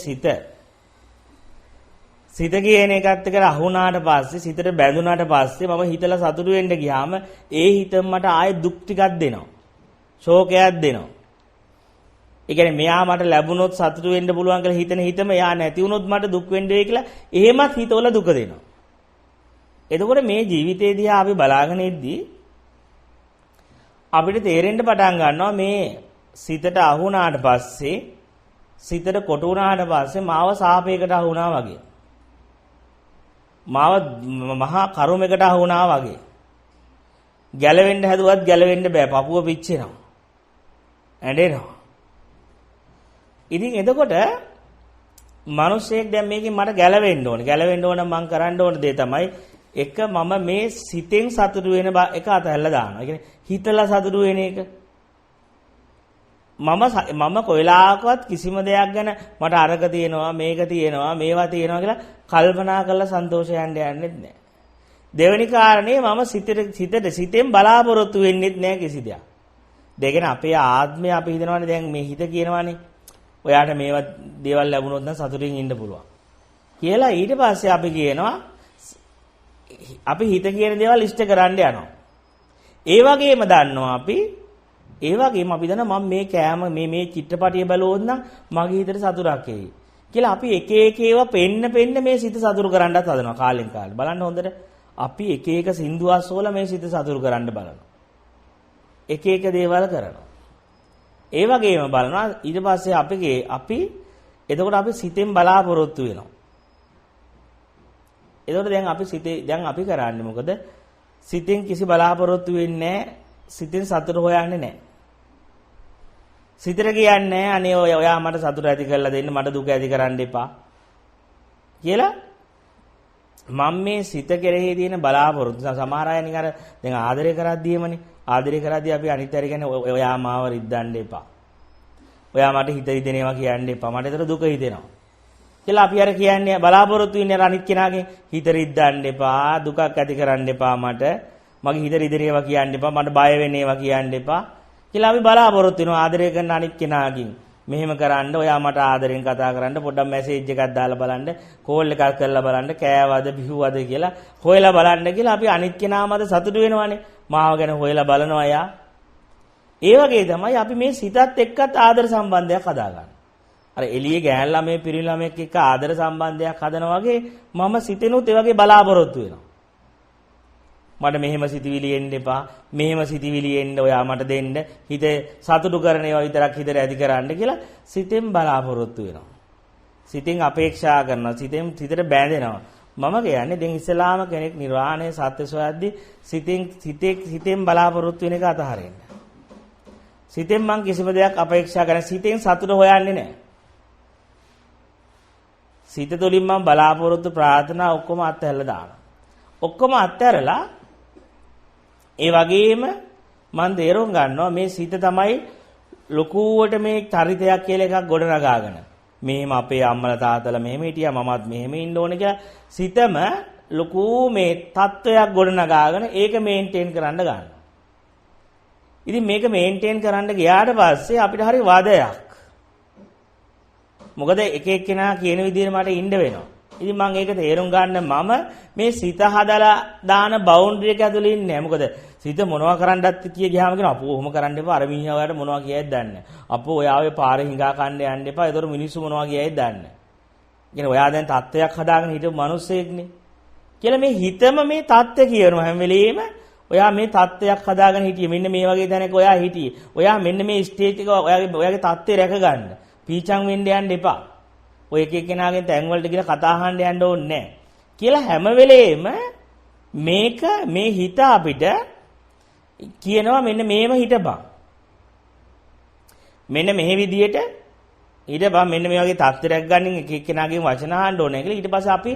සිත කියන එකත් එක්ක අහුණාට පස්සේ සිතට බැඳුනාට පස්සේ මම හිතලා සතුටු වෙන්න ගියාම ඒ හිත මට ආයෙ දුක් ටිකක් දෙනවා. ශෝකයක් දෙනවා. ඒ කියන්නේ මෙයා මට ලැබුණොත් සතුටු වෙන්න පුළුවන් කියලා හිතම එයා නැති වුණොත් මට දුක් වෙන්න වෙයි කියලා එහෙමත් හිතවල දුක දෙනවා. එතකොට මේ ජීවිතේ දිහා අපි බලාගෙන ඉද්දී අපිට තේරෙන්න පටන් ගන්නවා මේ සිතට අහුණාට පස්සේ සිතට කොට වුණාට පස්සේ මාව සාපේකට අහුණා වගේ. මාව මහා කරුමයකට අහුණා වගේ. ගැලවෙන්න හැදුවත් ගැලවෙන්න බෑ. පපුව පිච්චෙනවා. ඇඬෙනවා. ඉතින් එතකොට මිනිස්සෙක් දැන් මේකෙන් මට ගැලවෙන්න ඕනේ. ගැලවෙන්න ඕන මම කරන්න ඕන දේ තමයි එක මම මේ සිතෙන් සතුටු වෙන එක අතහැරලා දානවා. ඒ කියන්නේ හිතලා සතුටු වෙන එක. මම කොයිලාකවත් කිසිම දෙයක් ගැන මට අරක තියෙනවා මේක තියෙනවා මේවා තියෙනවා කියලා කල්පනා කරලා සන්තෝෂය යන්න යන්නේ නැහැ. දෙවෙනි කාරණේ මම සිතෙන් බලාපොරොත්තු වෙන්නෙත් නැහැ කිසි දෙයක්. දෙකෙන අපේ ආත්මය අපි හිතනවානේ දැන් මේ හිත කියනවානේ ඔයාට මේවා දේවල් ලැබුණොත් නම් සතුටින් ඉන්න පුළුවන් කියලා ඊට පස්සේ අපි කියනවා අපි හිත කියන දේවල් ඉෂ්ට කරන්න යනවා. ඒ වගේම දන්නවා අපි දන්නවා මම මේ කෑම මේ චිත්‍රපටිය බලවොත් නම් මගේ හිතට සතුටක් එයි කියලා අපි එක ඒවා පෙන්න මේ සිත සතුටු කරන්නත් හදනවා කාලෙන් කාලේ. බලන්න හොඳට අපි එක සින්දු අස්සෝල මේ සිත සතුටු කරන්න බලනවා. එක දේවල් කරනවා. ඒ වගේම බලනවා ඊට පස්සේ අපි එතකොට අපි සිතෙන් බලාපොරොත්තු වෙනවා. එතකොට දැන් අපි කරන්නේ මොකද? සිතෙන් කිසි බලාපොරොත්තු වෙන්නේ නැහැ. සිතෙන් සතුට හොයන්නේ නැහැ. සිතට කියන්නේ අනේ ඔයා මට සතුට ඇති කරලා දෙන්න මට දුක ඇති කරන්න එපා කියලා මම මේ සිත කෙරෙහි තියෙන බලාපොරොත්තු සමහර අය නිකන් දැන් ආදරය කරද්දී අපි අනිත් අය කියන්නේ ඔයා මාව රිද්දන්න එපා. ඔයා මට හිත රිදෙනවා කියන්න එපා. මට ඒතර දුක හිතෙනවා. කියලා අපි අර කියන්නේ බලාපොරොත්තු වෙන්නේ අනිත් කෙනාගේ හිත රිද්දන්න එපා, දුකක් ඇති කරන්න එපා මට. මගේ හිත රිදෙනවා කියන්න එපා, මට බය වෙන්නේවා කියන්න එපා කියලා අපි බලාපොරොත්තු වෙනවා ආදරය කරන අනිත් කෙනාගෙන්. මෙහෙම කරන්න, ඔයා මට ආදරෙන් කතා කරන්න, පොඩ්ඩක් මැසේජ් එකක් දාලා බලන්න, කෝල් එකක් කරලා බලන්න, කෑවද බිහුවද කියලා හොයලා බලන්න කියලා අපි අනිත් කෙනා මත සතුටු වෙනවානේ. මාව ගැන හොයලා බලනවා යා. ඒ වගේ තමයි අපි මේ සිතත් එක්කත් ආදර සම්බන්ධයක් හදාගන්න. අර එළියේ ගෑන් ළමයි පිරිමි ළමෙක් එක්ක ආදර සම්බන්ධයක් හදනවා වගේ මම සිතෙනුත් ඒ වගේ බලාපොරොත්තු වෙනවා. මට මෙහෙම සිතිවිලි එන්න එපා. මෙහෙම සිතිවිලි එන්න ඔයා මට දෙන්න. හිත සතුටු කරන ඒවා විතරක් හිතට ඇති කරන්න කියලා සිතෙන් බලාපොරොත්තු වෙනවා. සිතෙන් අපේක්ෂා කරනවා. සිතෙන් හිතට බැඳෙනවා. මම කියන්නේ දැන් ඉස්ලාම කෙනෙක් නිර්වාණය සත්‍ය සොයද්දි සිතෙන් බලාපොරොත්තු වෙන එක අතහරින්න. සිතෙන් මං කිසිම දෙයක් අපේක්ෂා කරන්නේ සිතෙන් සතුට හොයන්නේ නැහැ. සිත තුළින් මම බලාපොරොත්තු ප්‍රාර්ථනා ඔක්කොම අත්හැරලා දානවා. ඔක්කොම අත්හැරලා ඒ වගේම මම තේරුම් ගන්නවා මේ සිත තමයි ලොකුවට මේ චරිතයක් කියලා එකක් ගොඩනගාගෙන. මෙහෙම අපේ අම්මලා තාත්තලා මෙහෙම හිටියා මමත් මෙහෙම ඉන්න ඕනේ කියලා සිතම ලොකු මේ තත්වයක් ගොඩනගාගෙන ඒක මේන්ටේන් කරන්න ගන්නවා. ඉතින් මේක මේන්ටේන් කරන්න ගියාට පස්සේ අපිට හරි වාදයක්. මොකද එක එක්කෙනා කියන විදිහට මට ඉන්න වෙනවා. ඉතින් මම ඒක තේරුම් ගන්න මම මේ සිත හදලා දාන බවුන්ඩරි එක ඇතුළේ ඉන්නේ නැහැ. මොකද සිත මොනවා කරන්නත් කිය ගියාම කියනවා අපෝ ඔහොම කරන්න එපා. අර මිනිහා ඔයාලට මොනවා කියයිද දන්නේ නැහැ. අපෝ ඔයාවේ පාරේ හිඟා කන්න යන්න එපා. ඒතර මිනිස්සු මොනවා කියයිද දන්නේ නැහැ. කියන්නේ ඔයා දැන් තත්ත්වයක් හදාගෙන හිටපු මිනිස්සෙක්නේ. කියලා මේ හිතම මේ தත්ත්වය කියනවා හැම වෙලෙම ඔයා මේ தත්ත්වයක් හදාගෙන හිටියේ මෙන්න මේ වගේ තැනක ඔයා හිටියේ. ඔයා මෙන්න මේ ස්ටේජ් එක ඔයාගේ තත්ත්වය රැකගන්න. පීචම් වෙන්න යන්න එපා. ඔය එක එක්කෙනාගෙන් තැන් වලට ගිහලා කතා අහන්න යන්න ඕනේ නැහැ. කියලා හැම වෙලෙම මේක මේ හිත අපිට කියනවා මෙන්න මේව හිටපන්. මෙන්න මෙහෙ විදියට ඊටපස්සේ මෙන්න මේ වගේ තත්ත්වයක් ගන්න එක එක්කෙනාගෙන් වචන අහන්න ඕනේ කියලා ඊට පස්සේ අපි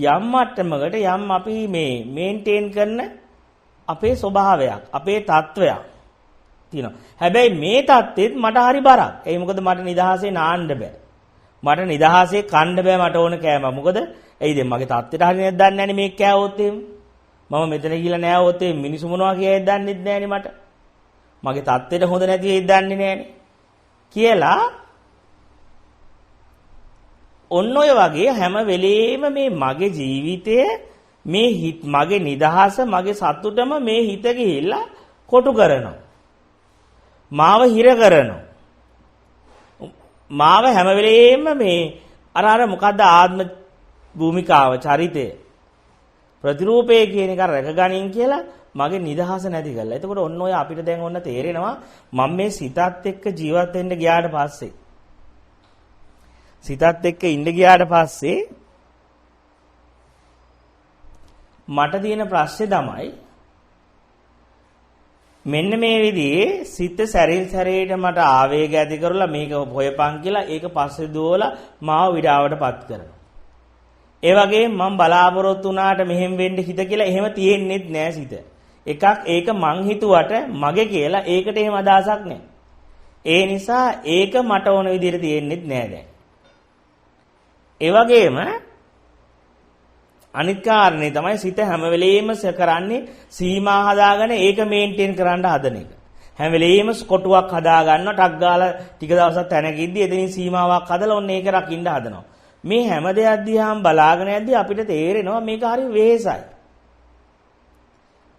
යම් මට්ටමකට යම් අපි මේ මේන්ටේන් කරන අපේ ස්වභාවයක් අපේ තත්වයක් තියෙනවා. හැබැයි මේ தත්ත්වෙත් මට හරි බරක්. ඒ මොකද මට නිදහසේ නාන්න බෑ. මට නිදහසේ කන්න බෑ මට ඕන කෑම. මොකද එයි දැන් මගේ தත්ත්වෙට හරියට දන්නේ නැනේ මේක කෑවොත් එහෙම. මම මෙතන ගිහලා නෑවොත් එහෙම මිනිස්සු මොනවා කියයිද දන්නෙත් නෑනේ මට. මගේ தත්ත්වෙට හොඳ නැති වෙයිද දන්නේ නෑනේ. කියලා ඔන්න ඔය වගේ හැම වෙලෙම මේ මගේ ජීවිතය මේ මගේ නිදහස මගේ සතුටම මේ හිත ගිහිල්ලා කොටු කරනවා. මාව හිර කරනවා. මාව හැම වෙලෙම මේ අර මොකද්ද ආත්ම භූමිකාව චරිතය ප්‍රතිරූපේ කියන එක රැකගනින් කියලා මගේ නිදහස නැති කරලා. එතකොට ඔන්න ඔය අපිට දැන් ඔන්න තේරෙනවා මම මේ සිතත් එක්ක ජීවත් වෙන්න ගියාට පස්සේ සිතත් එක්ක ඉඳ ගියාට පස්සේ මට තියෙන ප්‍රශ්නේ තමයි මෙන්න මේ විදිහේ සිත සැරින් සැරේට මට ආවේග ඇති කරලා මේක හොයපන් කියලා ඒක පස්සේ දුවලා මාව විඩාවටපත් කරනවා. ඒ වගේම මම බලාපොරොත්තු වුණාට මෙහෙම වෙන්න හිත කියලා එහෙම තියෙන්නේත් නෑ සිත. එකක් ඒක මං හිතුවට මගේ කියලා ඒකට එහෙම අදහසක් නෑ. ඒ නිසා ඒක මට ඕන විදිහට තියෙන්නේත් නෑ දැන්. ඒ වගේම අනිත් කාරණේ තමයි සිත හැම වෙලෙම කරන්නේ සීමා හදාගෙන ඒක මේන්ටේන් කරන්න හදන එක. හැම වෙලෙම කොටුවක් හදා ගන්නවා ටක් ගාලා ටික දවසක් තැනකින්දී එතනින් සීමාවක් හදලා ඔන්න ඒක රකින්න හදනවා. මේ හැම දෙයක් දිහාම බලාගෙන යද්දී අපිට තේරෙනවා මේක හරි වෙහෙසයි.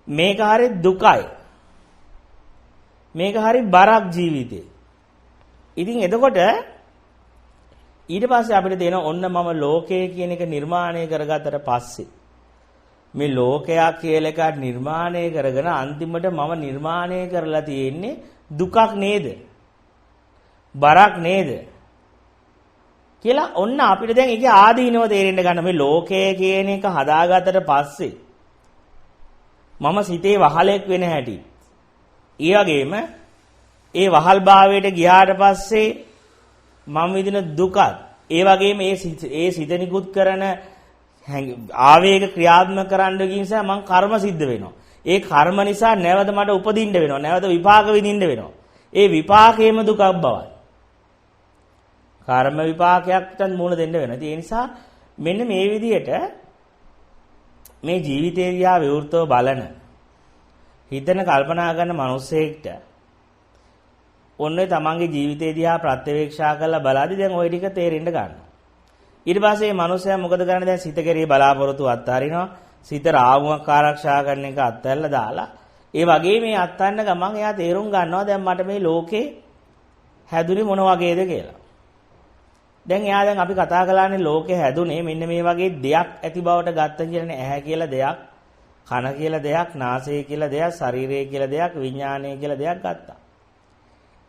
මේක හරි දුකයි. මේක හරි බරක් ජීවිතේ. ඉතින් එතකොට ඊට පස්සේ අපිට දෙන ඔන්න මම ලෝකය කියන එක නිර්මාණය කරගත්තට පස්සේ මේ ලෝකයක් කියලා එකක් නිර්මාණය කරගෙන අන්තිමට මම නිර්මාණය කරලා තියෙන්නේ දුකක් නේද? බරක් නේද? කියලා ඔන්න අපිට දැන් ඒකේ ආදීනව තේරෙන්න ගන්න මේ ලෝකය කියන එක හදාගත්තට පස්සේ මම සිතේ වහලෙක් වෙන හැටි. ඒ වගේම ඒ වහල්භාවයට ගියාට පස්සේ මම විඳින දුකත් ඒ වගේම ඒ සිත නිකුත් කරන ආවේග ක්‍රියාත්මක කරන්න ගිය නිසා මං කර්ම සිද්ධ වෙනවා. ඒ කර්ම නිසා නැවත මට උපදින්න වෙනවා. නැවත විපාක විඳින්න වෙනවා. ඒ විපාකේම දුකක් බවයි. කර්ම විපාකයක්ට මුණ දෙන්න වෙනවා. ඒ නිසා මෙන්න මේ විදිහට මේ ජීවිතය දිහා විවෘතව බලන හිතන කල්පනා කරන මිනිස්සෙක්ට ඔන්නේ තමන්ගේ ජීවිතේ දිහා ප්‍රත්‍යවේක්ෂා කරලා බලද්දි දැන් ওই ටික තේරෙන්න ගන්නවා. ඊට පස්සේ මේ මනුස්සයා මොකද කරන්නේ? දැන් සිත කෙරේ බලාපොරොත්තු අත්හරිනවා. සිත රාමුවක් ආරක්ෂා කරන එක අත්හැරලා දාලා ඒ වගේ මේ අත්හන්න ගමන් එයා තේරුම් ගන්නවා දැන් මට මේ ලෝකේ හැදුනේ මොන වගේද කියලා. දැන් අපි කතා කළානේ ලෝකේ හැදුනේ මෙන්න මේ වගේ දෙයක් ඇති බවට ගත්ත කියන්නේ ඇහැ කියලා දෙයක්, කන කියලා දෙයක්, නාසය කියලා දෙයක්, ශරීරය කියලා දෙයක්, විඥානය කියලා දෙයක් ගත්තා.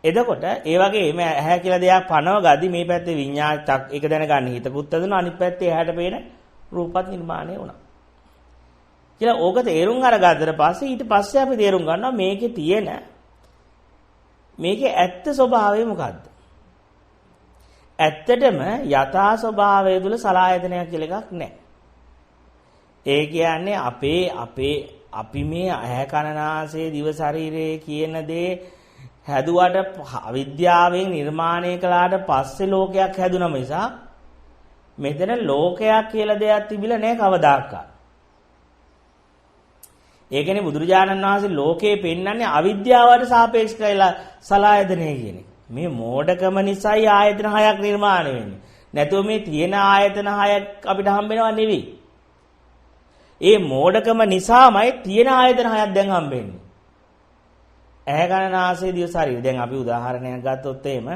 එතකොට ඒ වගේ මේ ඇහැ කියලා දෙයක් පනව ගද්දි මේ පැත්තේ විඥාන එක දැනගන්න හිතකුත් හදුනා, අනිත් පැත්තේ ඇහැට පේන රූපත් නිර්මාණය වුණා. කියලා ඕක තේරුම් අරගත්තට පස්සේ ඊට පස්සේ අපි තේරුම් ගන්නවා මේකේ තියෙන මේකේ ඇත්ත ස්වභාවය මොකද්ද? ඇත්තටම යථා ස්වභාවය තුල සලආයතනයක් කියලා එකක් නැහැ. ඒ කියන්නේ අපි මේ ඇහැ කන නාසය දිව ශරීරය කියන දේ හැදුවට අවිද්‍යාවෙන් නිර්මාණය කළාට පස්සේ ලෝකයක් හැදුනම නිසා මෙතන ලෝකයක් කියලා දෙයක් තිබිලා නැහැ කවදාකවත්. ඒ කියන්නේ බුදුරජාණන් වහන්සේ ලෝකේ පෙන්වන්නේ අවිද්‍යාවට සාපේක්ෂව සලආයතනය කියන එක. මේ මෝඩකම නිසායි ආයතන හයක් නිර්මාණය වෙන්නේ. නැතුව මේ තියෙන ආයතන හයක් අපිට හම්බෙනවා නෙවෙයි. ඒ මෝඩකම නිසාමයි තියෙන ආයතන හයක් දැන් හම්බෙන්නේ. ඇහැ කන නාසය දිව ශරීරය. දැන් අපි උදාහරණයක් ගත්තොත් එහෙම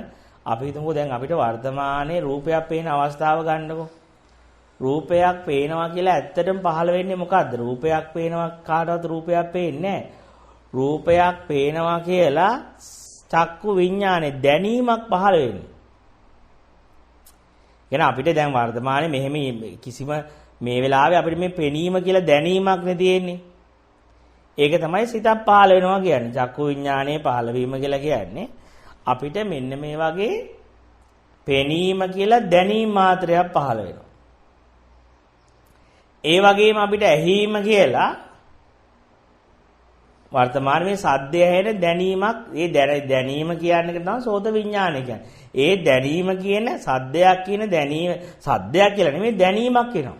අපි හිතමුකෝ දැන් අපිට වර්තමානයේ රූපයක් පේන අවස්ථාව ගන්නකො. රූපයක් පේනවා කියලා ඇත්තටම පහළ වෙන්නේ මොකද්ද? රූපයක් පේනවා කාටවත් රූපයක් පේන්නේ නැහැ. රූපයක් පේනවා කියලා චක්කු විඥානේ දැනීමක් පහළ වෙන්නේ. එහෙනම් අපිට දැන් වර්තමානයේ මෙහෙම කිසිම මේ වෙලාවේ අපිට මේ පෙනීම කියලා දැනීමක් නේ තියෙන්නේ. ඒක තමයි සිතක් පහළ වෙනවා කියන්නේ. චක්කු විඥානයේ පහළ වීම කියලා කියන්නේ අපිට මෙන්න මේ වගේ පෙනීම කියලා දැනීම මාත්‍රයක් පහළ වෙනවා. ඒ වගේම අපිට ඇහිීම කියලා වර්තමානයේ මේ සද්දය ඇහෙන දැනීමක්, ඒ දැනීම කියන්නේ තමයි සෝත විඥානය කියන්නේ. ඒ දැනීම කියන සද්දයක් කියන දැනීම සද්දයක් කියලා නෙමෙයි දැනීමක් වෙනවා.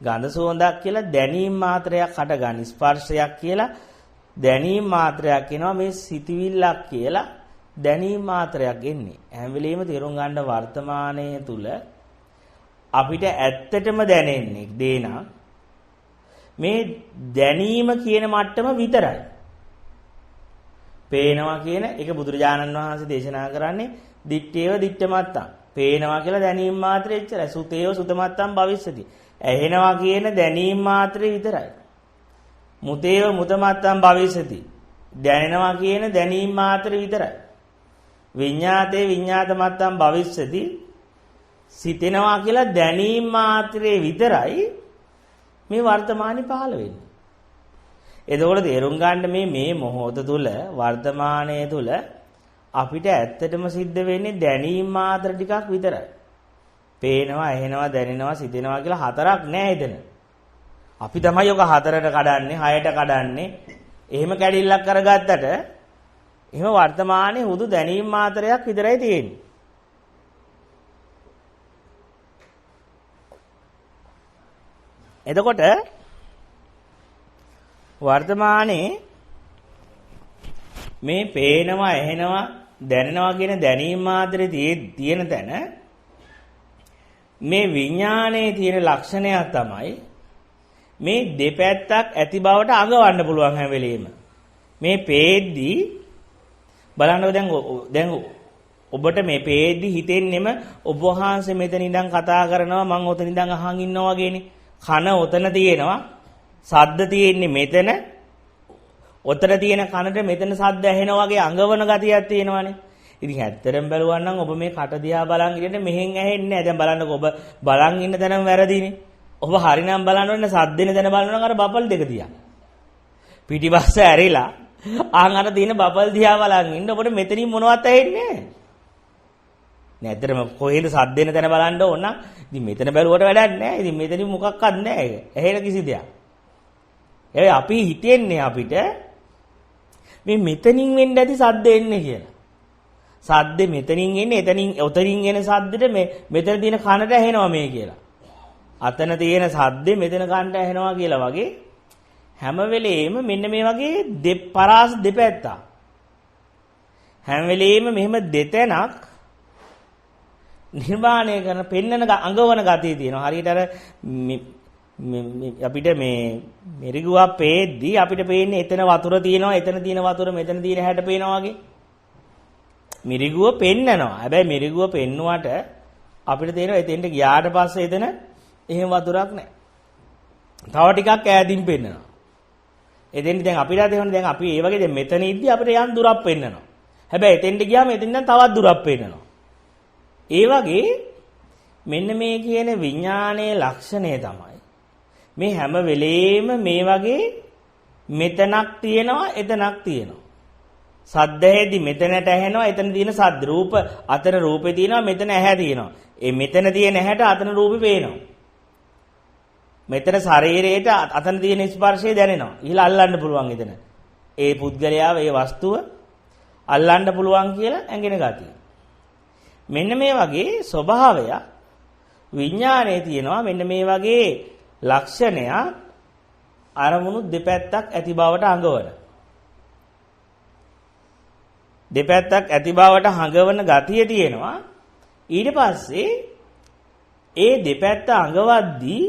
ගන්ධ සුවඳක් කියලා දැනීම මාත්‍රයක් හටගන්න. ස්පර්ශයක් කියලා දැනීම මාත්‍රයක් එනවා. මේ සිතවිල්ලක් කියලා දැනීම මාත්‍රයක් එන්නේ. හැම වෙලෙම තේරුම් ගන්න වර්තමානයේ තුල අපිට ඇත්තටම දැනෙන්නේ දේනා මේ දැනීම කියන මට්ටම විතරයි. පේනවා කියන එක බුදුරජාණන් වහන්සේ දේශනා කරන්නේ දිත්තේව දිත්තමත්තම්. පේනවා කියලා දැනීම මාත්‍රෙ එච්චරයි. සුතේව සුතමත්තම් භවිස්සති. ඇහෙනවා කියන දැනීම මාත්‍රෙ විතරයි. මුතේව මුතමත්තම් භවිස්සති. දැනෙනවා කියන දැනීම මාත්‍රෙ විතරයි. විඤ්ඤාතේ විඤ්ඤාතමත්තම් භවිස්සති. සිතෙනවා කියලා දැනීම මාත්‍රේ විතරයි මේ වර්තමානයේ පහළ වෙන්නේ. එතකොට තේරුම් ගන්න මේ මොහොත තුල වර්තමානයේ තුල අපිට ඇත්තටම සිද්ධ වෙන්නේ දැනීම මාත්‍ර ටිකක් විතරයි. පේනවා, ඇහෙනවා, දැනෙනවා, සිතෙනවා කියලා හතරක් නෑ එතන. අපි තමයි ඔක හතරට කඩන්නේ, හයට කඩන්නේ. එහෙම කැඩිල්ලක් කරගත්තට එහෙම වර්තමානයේ හුදු දැනීම මාත්‍රයක් විතරයි තියෙන්නේ. එතකොට වර්තමානයේ මේ පේනවා, ඇහෙනවා, දැනෙනවා කියන දැනීම මාත්‍රේ තියෙන තැන මේ විඥානයේ තියෙන ලක්ෂණයක් තමයි මේ දෙපැත්තක් ඇති බවට අඟවන්න පුළුවන් හැම වෙලෙම. මේ පේද්දී බලන්න දැන් ඔබට මේ පේද්දී හිතෙන්නෙම ඔබ වහන්සේ මෙතන ඉඳන් කතා කරනවා, මම ඔතන ඉඳන් අහන් ඉන්නවා වගේනේ. කන ඔතන තියෙනවා, සද්ද තියෙන්නේ මෙතන. ඔතන තියෙන කනට මෙතන සද්ද ඇහෙනවා වගේ අඟවන ගතියක් තියෙනවානේ. ඉතින් ඇත්තටම බැලුවා නම් ඔබ මේ කට දිහා බලන් ඉන්නේ මෙහෙන් ඇහෙන්නේ නැහැ. දැන් බලන්නකෝ ඔබ බලන් ඉන්න තැනම වැරදිනේ. ඔබ හරිනම් බලන්න ඕනේ සද්දෙන තැන බලනවා නම් අර බබල් දෙක දිහා. පිටිපස්ස ඇරිලා ආන් අර තියෙන බබල් දිහා බලන් ඉන්න ඔබට මෙතනින් මොනවත් ඇහෙන්නේ නැහැ. නැත්තරම කොහෙද සද්දෙන තැන බලන්න ඕන නම් ඉතින් මෙතන බැලුවට වැඩක් නැහැ. ඉතින් මෙතනින් මොකක්වත් නැහැ. ඇහෙන කිසි දෙයක්. අපි හිතෙන්නේ අපිට මේ මෙතනින් වෙන්න ඇති සද්ද එන්නේ කියලා. සද්දේ මෙතනින් එන්නේ, ඔතනින් එන සද්දෙට මෙතන තියෙන කනට ඇහෙනවා මේ කියලා. අතන තියෙන සද්දේ මෙතන කනට ඇහෙනවා කියලා වගේ හැම වෙලෙම මෙන්න මේ වගේ පරාස දෙපැත්තා. හැම වෙලෙම මෙහෙම දෙතැනක් නිර්මාණය කරන පෙන්නන අඟවන ගතිය තියෙනවා. හරියට අර අපිට මේ මිරිගුවක් පේද්දී අපිට පේන්නේ එතන වතුර තියෙනවා, එතන තියෙන වතුර මෙතන තියෙන හැට පේනවා වගේ. මිරිගුව පෙන්නනවා. හැබැයි මිරිගුව පෙන්නුවට අපිට තේරෙනවා එතෙන්ට ගියාට පස්සේ එතන එහෙම වතුරක් නැහැ. තව ටිකක් ඈතින් පෙන්නනවා. එතෙන්ට දැන් අපිට තේරෙන්නේ දැන් අපි ඒ වගේ දැන් මෙතන ඉද්දි අපිට යම් දුරක් පෙන්නනවා. හැබැයි එතෙන්ට ගියාම එතෙන් දැන් තවත් දුරක් පෙන්නනවා. ඒ වගේ මෙන්න මේ කියන විඥානයේ ලක්ෂණය තමයි මේ හැම වෙලේම මේ වගේ මෙතනක් තියෙනවා එතනක් තියෙනවා. සද්දෙහිදී මෙතනට ඇහෙනවා එතන තියෙන සද්ද රූප අතන රූපේ තියෙනවා මෙතන ඇහැ තියෙනවා. ඒ මෙතන තියෙන ඇහැට අතන රූපේ පේනවා. මෙතන ශරීරයට අතන තියෙන ස්පර්ශය දැනෙනවා. ඊළඟ අල්ලන්න පුළුවන් එතන. ඒ පුද්ගලයාව ඒ වස්තුව අල්ලන්න පුළුවන් කියලා ඇඟෙන ගතිය. මෙන්න මේ වගේ ස්වභාවය විඥානයේ තියෙනවා. මෙන්න මේ වගේ ලක්ෂණය අරමුණු දෙපැත්තක් ඇති බවට අඟවන. දෙපැත්තක් ඇති බවට හඟවන ගතිය තියෙනවා. ඊට පස්සේ ඒ දෙපැත්ත අඟවද්දී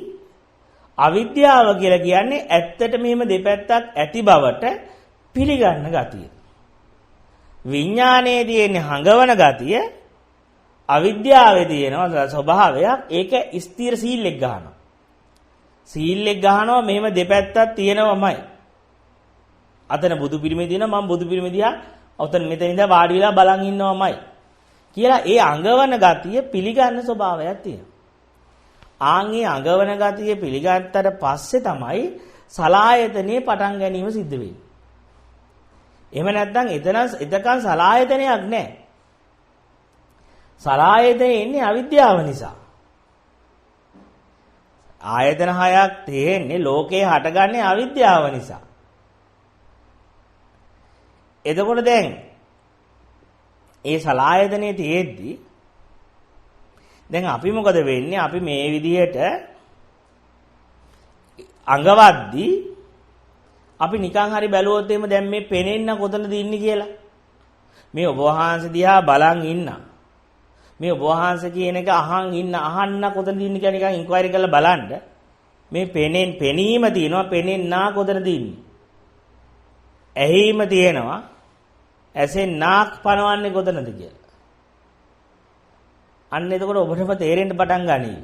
අවිද්‍යාව කියලා කියන්නේ ඇත්තට මෙහෙම දෙපැත්තක් ඇති බවට පිළිගන්න ගතිය. විඥානයේ තියෙන හඟවන ගතිය අවිද්‍යාවේ තියෙන ස්වභාවයක්. ඒක ස්ථිර සීලෙක් ගන්නවා. සීලෙක් ගහනවා මෙහෙම දෙපැත්තක් තියෙනවමයි. අතන බුදු පිළිමේ තියෙනවා මම බුදු පිළිමේ දිහා ඔතන මෙතන ඉඳලා වාඩි වෙලා බලන් ඉන්නවමයි කියලා ඒ අඟවන ගතිය පිළිගන්න ස්වභාවයක් තියෙනවා. ආන්ගේ අඟවන ගතිය පිළිගත්තට පස්සේ තමයි සලායතනේ පටන් ගැනීම සිද්ධ වෙන්නේ. එහෙම නැත්නම් එතකන් සලායතනයක් නැහැ. සලායතනේ ඉන්නේ අවිද්‍යාව නිසා. ආයතන හයක් තියෙන්නේ ලෝකේ හටගන්නේ අවිද්‍යාව නිසා. එතකොට දැන් ඒ සලායතනේ තියෙද්දි දැන් අපි මොකද වෙන්නේ? අපි මේ විදිහට අඟවද්දී අපි නිකන් හරි බැලුවොත් එහෙම දැන් මේ පෙනෙන්න කොතනද ඉන්නේ කියලා. මේ ඔබ වහන්සේ දිහා බලන් ඉන්න. මේ ඔබ වහන්සේ කියන එක අහන්න කොතනද ඉන්නේ කියලා නිකන් ඉන්ක්වයරි කරලා බලන්න. මේ පෙනීම තියෙනවා පෙනෙන්නා කොතනද ඉන්නේ? ඇහිීම තියෙනවා. ඇසෙන් නාක් පනවන්නේ කොතනද කියලා. අන්න එතකොට ඔබටම තේරෙන්න පටන් ගනී.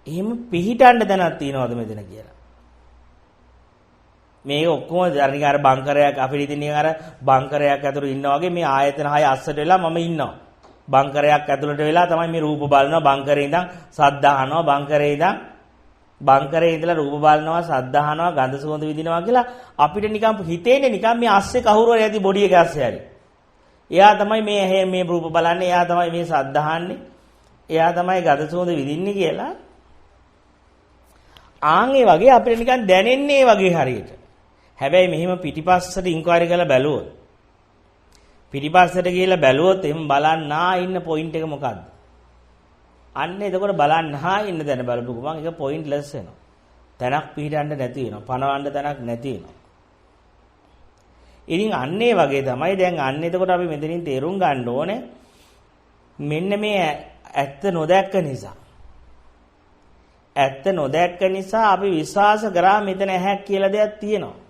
එහෙම පිහිටන්න දැනක් තියනවද මෙතන කියලා. මේක ඔක්කොම අර බංකරයක් අපිට ඉතින් අර බංකරයක් ඇතුළේ ඉන්නා වගේ මේ ආයතන හය අස්සට වෙලා මම ඉන්නවා. බංකරයක් ඇතුළට වෙලා තමයි මේ රූප බලනවා. බංකරේ ඉඳන් සද්ද අහනවා. බංකරේ ඉඳලා රූප බලනවා, සද්ද අහනවා, ගඳ සුවඳ විඳිනවා කියලා අපිට නිකන් හිතේනේ නිකන් මේ අස්සේ කවුරු හරි ඇති බොඩි එක අස්සේ හරි. එයා තමයි මේ රූප බලන්නේ, එයා තමයි මේ සද්ද අහන්නේ, එයා තමයි ගඳ සුවඳ විඳින්නේ කියලා. ආන්ගේ වගේ අපිට නිකන් දැනෙන්නේ වගේ හරියට. හැබැයි මෙහිම පිටිපස්සට ඉන්ක්වයරි කරලා බැලුවොත් පිටිපස්සට ගිහලා බැලුවොත් එහෙම බලන්නා ඉන්න පොයින්ට් එක මොකද්ද? අන්න එතකොට බලන්නා ඉන්න දැන බලපු ගමන් ඒක පොයින්ට් ලෙස් වෙනවා. තැනක් පිටින්න නැති වෙනවා. පනවන්න තැනක් නැති වෙනවා. ඉතින් අන්න ඒ වගේ තමයි දැන් අන්න එතකොට අපි මෙතනින් තේරුම් ගන්න ඕනේ මෙන්න මේ ඇත්ත නොදැක්ක නිසා. ඇත්ත නොදැක්ක නිසා අපි විශ්වාස කරා මෙතන ඇහැක් කියලා දෙයක් තියෙනවා.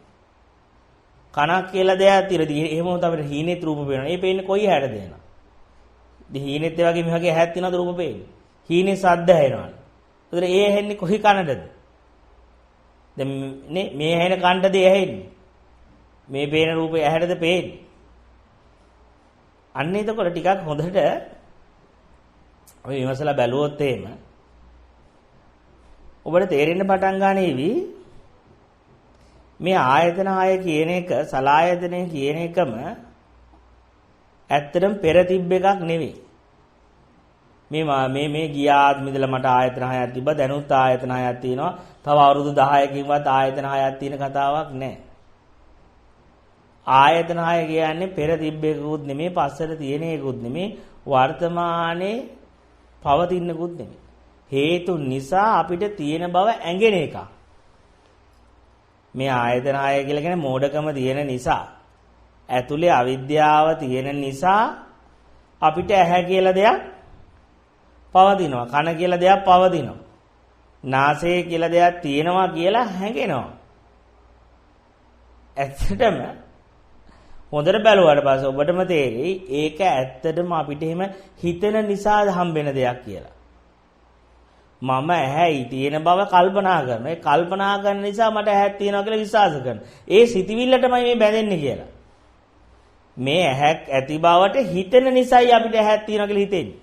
කනක් කියලා දෙයක් තියෙනවා. එහෙම වුණොත් අපිට හීනෙත් රූප පේනවා. ඒ පේන්නේ කොයි හැටද එනවා. ඉතින් හීනෙත් ඒ වගේ මේ වගේ ඇහක් තියෙනවද රූප පේන්නේ. හීනේ සද්ද ඇහෙනවා. ඒතර ඒ ඇහෙන්නේ කොහි කනටද? දැන් මේ ඇහෙන කනටද ඇහෙන්නේ? මේ පේන රූපේ ඇහැටද පේන්නේ? අන්න එතකොට ටිකක් හොඳට අපි විමසලා බැලුවොත් එහෙම ඔබට තේරෙන්න පටන් ගන්නේවි මේ ආයතන 6 කියන එක සලායතනය කියන එකම ඇත්තටම පෙර තිබ්බ එකක් නෙවෙයි. මේ ගිය ආත්මෙ ඉඳලා මට ආයතන 6ක් තිබ්බා දැනුත් ආයතන 6ක් තියෙනවා. තව අවුරුදු 10කින්වත් ආයතන 6ක් තියෙන කතාවක් නැහැ. ආයතන 6 කියන්නේ පෙර තිබ්බ එකකුත් නෙමෙයි පස්සට තියෙන එකකුත් නෙමෙයි වර්තමානයේ පවතිනකුත් නෙමෙයි. හේතු නිසා අපිට තියෙන බව ඇඟෙන එක. මේ ආයතන 6 කියලා කියන්නේ මෝඩකම තියෙන නිසා ඇතුලේ අවිද්‍යාව තියෙන නිසා අපිට ඇහැ කියලා දෙයක් පවතිනවා. කන කියලා දෙයක් පවතිනවා. නාසය කියලා දෙයක් තියෙනවා කියලා හැඟෙනවා. ඇත්තටම හොඳට බැලුවාට පස්සේ ඔබටම තේරෙයි ඒක ඇත්තටම අපිට එහෙම හිතෙන නිසා හම්බෙන දෙයක් කියලා. මම ඇහැයි තියෙන බව කල්පනා කරනවා. ඒ කල්පනා කරන නිසා මට ඇහක් තියෙනවා කියලා විශ්වාස කරනවා. ඒ සිතිවිල්ලටමයි මේ බැඳෙන්නේ කියලා. මේ ඇහක් ඇති බවට හිතෙන නිසායි අපිට ඇහක් තියෙනවා කියලා හිතෙන්නේ.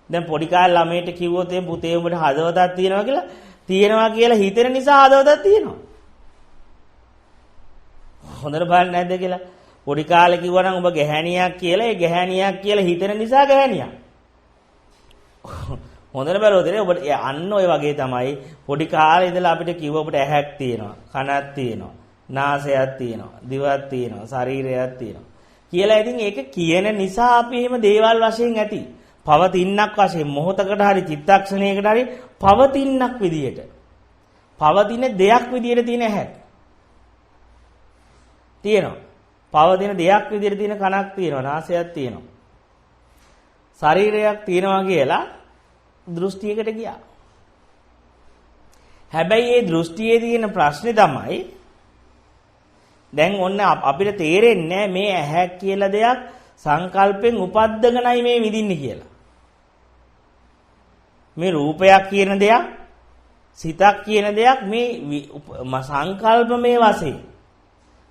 දැන් පොඩි කාලේ ළමයට කිව්වොත් එම් පුතේ උඹට හදවතක් තියෙනවා කියලා හිතෙන නිසා හදවතක් තියෙනවා. හොඳට බලන්න නැද්ද කියලා? පොඩි කාලේ කිව්වනම් ඔබ ගැහණියක් කියලා ඒ ගැහණියක් කියලා හිතෙන නිසා ගැහණියක්. හොඳට බලුවොත් ඔබට අන්න ඔය වගේ තමයි පොඩි කාලේ ඉඳලා අපිට කිව්ව ඔබට ඇහක් තියෙනවා, කනක් තියෙනවා, නාසයක් තියෙනවා, දිවක් තියෙනවා, ශරීරයක් තියෙනවා කියලා. ඉතින් ඒක කියන නිසා අපි එහෙම දේවල් වශයෙන් ඇති. පවතින්නක් වශයෙන් මොහොතකට හරි චිත්තක්ෂණයකට හරි පවතින්නක් විදියට. පවතින දෙයක් විදියට තියෙන ඇහැ. තියෙනවා. පවතින දෙයක් විදියට තියෙන කනක් තියෙනවා, නාසයක් තියෙනවා. ශරීරයක් තියෙනවා කියලා දෘෂ්ටියකට ගියා. හැබැයි මේ දෘෂ්ටියේ තියෙන ප්‍රශ්නේ තමයි දැන් ඔන්න අපිට තේරෙන්නේ මේ ඇහැ කියලා දෙයක් සංකල්පෙන් උපද්දගෙනයි මේ විඳින්නේ කියලා. මේ රූපයක් කියන දෙයක්, සිතක් කියන දෙයක් මේ සංකල්පමේ වශයෙන්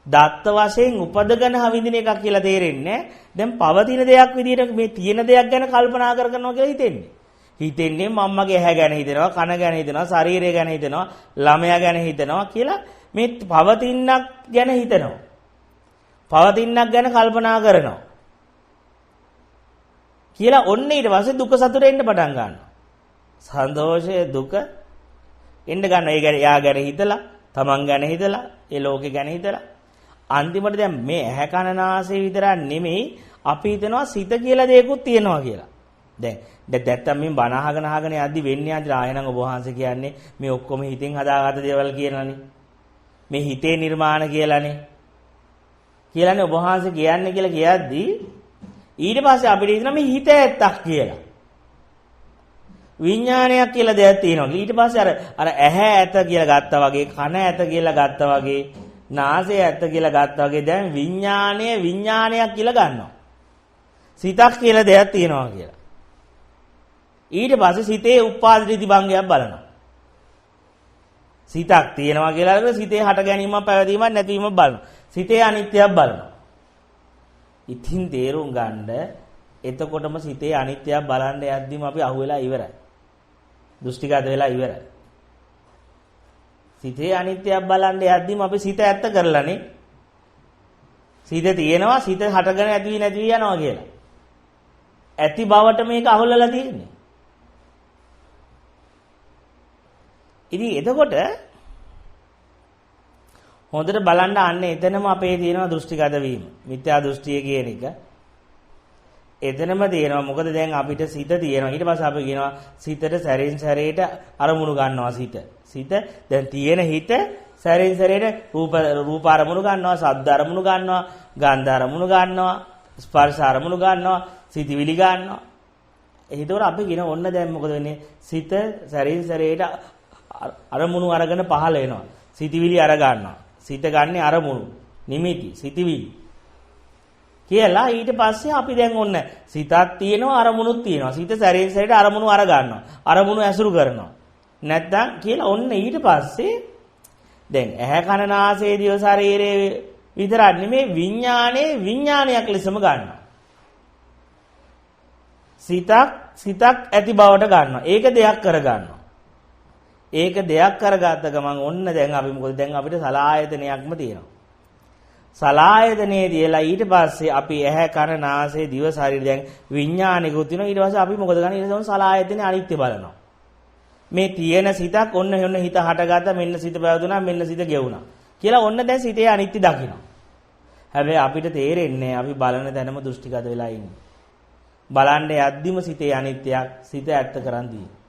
දත්ත වශයෙන් උපදගෙන විඳින එකක් කියලා තේරෙන්නේ. දැන් පවතින දෙයක් විදිහට මේ තියෙන දෙයක් ගැන කල්පනා කරනවා කියලා හිතෙන්නේ. හිතෙන්නේ මම්මගේ ඇහැ ගැන හිතෙනවා, කන ගැන හිතෙනවා, ශරීරය ගැන හිතෙනවා, ළමයා ගැන හිතෙනවා කියලා මේ පවතිනක් ගැන හිතනවා. පවතිනක් ගැන කල්පනා කරනවා. කියලා ඔන්න ඊට පස්සේ දුක සතුට එන්න පටන් ගන්නවා. සන්තෝෂය දුක එන්න ගන්නවා. ඒ ගැන යා ගැන හිතලා, තමන් ගැන හිතලා, ඒ ලෝකේ ගැන හිතලා අන්තිමට දැන් මේ ඇහැ කන නාසය විතරක් නෙමෙයි අපි හිතනවා සිත කියලා දෙයක්ත් තියෙනවා කියලා. දැන් දැත්තම් මේ බණ අහගෙන යද්දි වෙන්නේ ආයෙනම් ඔබ වහන්සේ කියන්නේ මේ ඔක්කොම හිතෙන් හදාගත්ත දේවල් කියලානේ. මේ හිතේ නිර්මාණ කියලානේ. කියලානේ ඔබ වහන්සේ කියන්නේ කියලා කියද්දි ඊට පස්සේ අපිට හිතෙනවා මේ හිත ඇත්තක් කියලා. විඥානයක් කියලා දෙයක් තියෙනවා. ඊට පස්සේ අර ඇහැ ඇත කියලා ගත්තා වගේ, කන ඇත කියලා ගත්තා වගේ, නාසය ඇත කියලා ගත්තා වගේ දැන් විඥානයක් කියලා ගන්නවා. සිතක් කියලා දෙයක් තියෙනවා කියලා. ඊට පස්සේ සිතේ උපාද ත්‍රිභංගයක් බලනවා. සිතක් තියෙනවා කියලා අරගෙන සිතේ හට ගැනීමක් පැවතීමක් නැතිවීමක් බලනවා. සිතේ අනිත්‍යයක් බලනවා. ඉතින් තේරුම් ගන්න එතකොටම සිතේ අනිත්‍යයක් බලන්න යද්දිම අපි අහුවෙලා ඉවරයි. දෘෂ්ටිගත වෙලා ඉවරයි. සිතේ අනිත්‍යයක් බලන්න යද්දිම අපි සිත ඇත්ත කරලානේ. සිත තියෙනවා, සිත හටගෙන ඇති වී නැති වී යනවා කියලා. ඇති බවට මේක අහුලලා තියෙන්නේ. ඉතින් එතකොට හොඳට බලන්න අන්න එතනම අපේ තියෙනවා දෘෂ්ටිගත වීම. මිත්‍යා දෘෂ්ටිය කියන එක. එතනම තියෙනවා. මොකද දැන් අපිට සිත තියෙනවා. ඊට පස්සේ අපි කියනවා සිතට සැරෙන් සැරේට අරමුණු ගන්නවා සිත. සිත දැන් තියෙන හිත සැරෙන් සැරේට රූප අරමුණු ගන්නවා, ශබ්ද අරමුණු ගන්නවා, ගන්ධ අරමුණු ගන්නවා, ස්පර්ශ අරමුණු ගන්නවා, සිතවිලි ගන්නවා. ඒකෝර අපි කියන ඔන්න දැන් මොකද වෙන්නේ? සිත සැරෙන් සැරේට අරමුණු අරගෙන පහළ වෙනවා. සිතවිලි අර ගන්නවා. සිත ගන්න අරමුණු, නිමිති, සිතවිලි කියලා ඊට පස්සේ අපි දැන් ඔන්න සිතක් තියෙනවා, අරමුණුත් තියෙනවා. සිත සැරෙන් සැරේට අරමුණු අර ගන්නවා. අරමුණු ඇසුරු කරනවා. නැත්තම් කියලා ඔන්න ඊට පස්සේ දැන් ඇහැ කන නාසය දිව ශරීරයේ විතරක් නෙමේ විඥානයක් ලෙසම ගන්නවා. සිතක් ඇති බවට ගන්නවා. ඒක දෙයක් කර ගන්නවා. ඒක දෙයක් කරගත්ත ගමන් ඔන්න දැන් අපි මොකද දැන් අපිට සලායතනයක්ම තියෙනවා. සලායතනේ දියලා ඊට පස්සේ අපි ඇහැ කන නාසය දිව ශරීරය දැන් විඥානිකුත් තියෙනවා. ඊට පස්සේ අපි මොකද ගන්නේ? ඊට පස්සේ සලායතනේ අනිත්‍ය බලනවා. මේ තියෙන සිතක් ඔන්න හිත හටගත්තා, මෙන්න සිත පැවතුණා, මෙන්න සිත ගෙවුණා කියලා ඔන්න දැන් සිතේ අනිත්‍ය දකිනවා. හැබැයි අපිට තේරෙන්නේ අපි බලන තැනම දෘෂ්ටිගත වෙලා ඉන්නේ. බලන්න යද්දිම සිතේ අනිත්‍යයක්, සිත ඇත්ත කරන් තියෙනවා.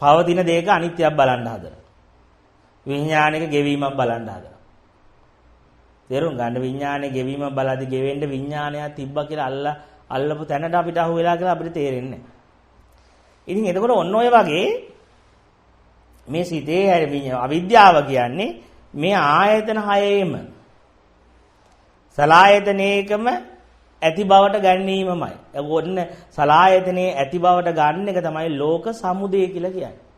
පවතින දෙයක අනිත්‍යයක් බලන්න හදනවා. විඥානික ගෙවීමක් බලන්න හදනවා. තේරුම් ගන්න විඥානේ ගෙවීම බලද්දි ගෙවෙන්න විඥානයක් තිබ්බා කියලා අල්ලපු තැනට අපිට අහු වෙලා කියලා අපිට තේරෙන්නේ නැහැ. ඉතින් එතකොට ඔන්න ඔය වගේ මේ සිතේ අවිද්‍යාව කියන්නේ මේ ආයතන හයේම සලායතනයකම ඇති බවට ගැනීමමයි. ඔන්න සලායතනයේ ඇති බවට ගන්න එක තමයි ලෝක සමුදය කියලා කියන්නේ.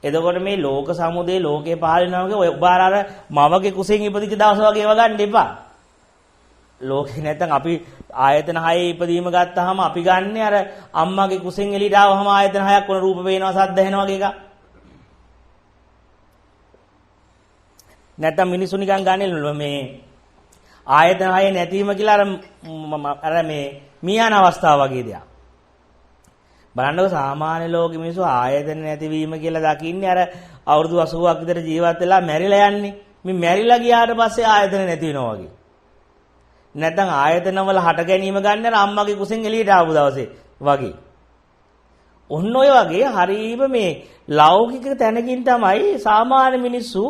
එතකොට මේ ලෝක සමුදය ලෝකේ පාලනවගේ ඔය බාර මවගේ කුසෙන් ඉපදිච්ච දවස වගේ ඒව ගන්න එපා. ලෝකේ නැත්තම් අපි ආයතන හයේ ඉපදීම ගත්තාම අපි ගන්න අර අම්මගේ කුසෙන් එළියට ආවම ආයතන හයක් වුණ රූප පේනවා සද්ද ඇහෙනවා වගේ එකක්. නැත්තම් මිනිස්සු නිකන් ගන්නේ මේ ආයතන හයේ නැතිවීම කියලා අර මේ මියන අවස්ථාව වගේ දෙයක්. බලන්නකො සාමාන්‍ය ලෝකෙ මිනිස්සු ආයතන නැතිවීම කියලා දකින්නේ අර අවුරුදු 80ක් විතර ජීවත් වෙලා මැරිලා යන්නේ. මේ මැරිලා ගියාට පස්සේ ආයතන නැති වෙනවා වගේ. නැත්නම් ආයතන වල හට ගැනීම ගන්න අර අම්මගේ කුසෙන් එළියට ආපු දවසේ වගේ. ඔන්න ඔය වගේ හරීම මේ ලෞකික තැනකින් තමයි සාමාන්‍ය මිනිස්සු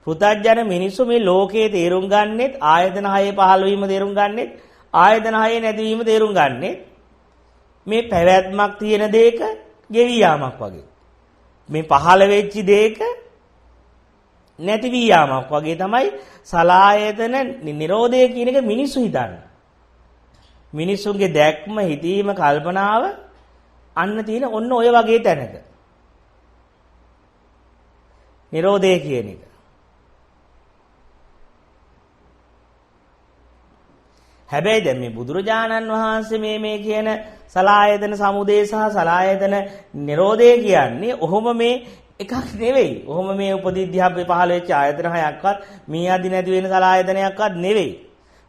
පෘථග්ජන මිනිස්සු මේ ලෝකයේ තේරුම් ගන්නෙත් ආයතන හයේ පහළ වීම තේරුම් ගන්නෙත් ආයතන හයේ නැතිවීම තේරුම් ගන්නෙත් මේ පැවැත්මක් තියෙන දෙයක ගෙවි යාමක් වගේ. මේ පහළ වෙච්ච දෙයක නැති වී යාමක් වගේ තමයි සලායතන නිරෝධය කියන එක මිනිස්සු හිතන්නේ. මිනිස්සුන්ගේ දැක්ම, හිතීම, කල්පනාව අන්න තියෙන ඔන්න ඔය වගේ තැනක. නිරෝධය කියන එක. හැබැයි දැන් මේ බුදුරජාණන් වහන්සේ මේ කියන සලායතන සමුදය සහ සලායතන නිරෝධය කියන්නේ ඔහොම මේ එකක් නෙවෙයි. ඔහොම මේ උපදීධ්‍යාපේ පහළ වෙච්ච ආයතන හයක්වත් මේ අදි නැති වෙන සලායතනයක්වත් නෙවෙයි.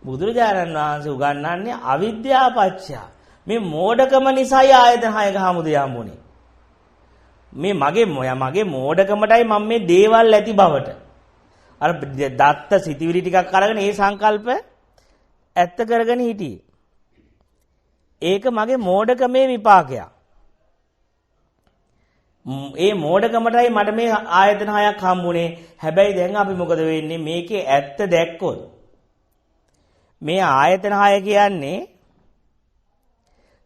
බුදුරජාණන් වහන්සේ උගන්වන්නේ අවිද්‍යාපච්චය. මේ මෝඩකම නිසායි ආයතන හයක හමුදේ හම්බුනේ. මේ මගේ මෝඩකමටයි මම මේ දේවල් ඇති බවට අර දත්ත සිතිවිලි ටිකක් අරගෙන ඒ සංකල්ප ඇත්ත කරගෙන හිටියේ. ඒක මගේ මෝඩකමේ විපාකයක්. ඒ මෝඩකමටයි මට මේ ආයතන හයක් හම්බුනේ. හැබැයි දැන් අපි මොකද වෙන්නේ? මේකේ ඇත්ත දැක්කොත් මේ ආයතන හය කියන්නේ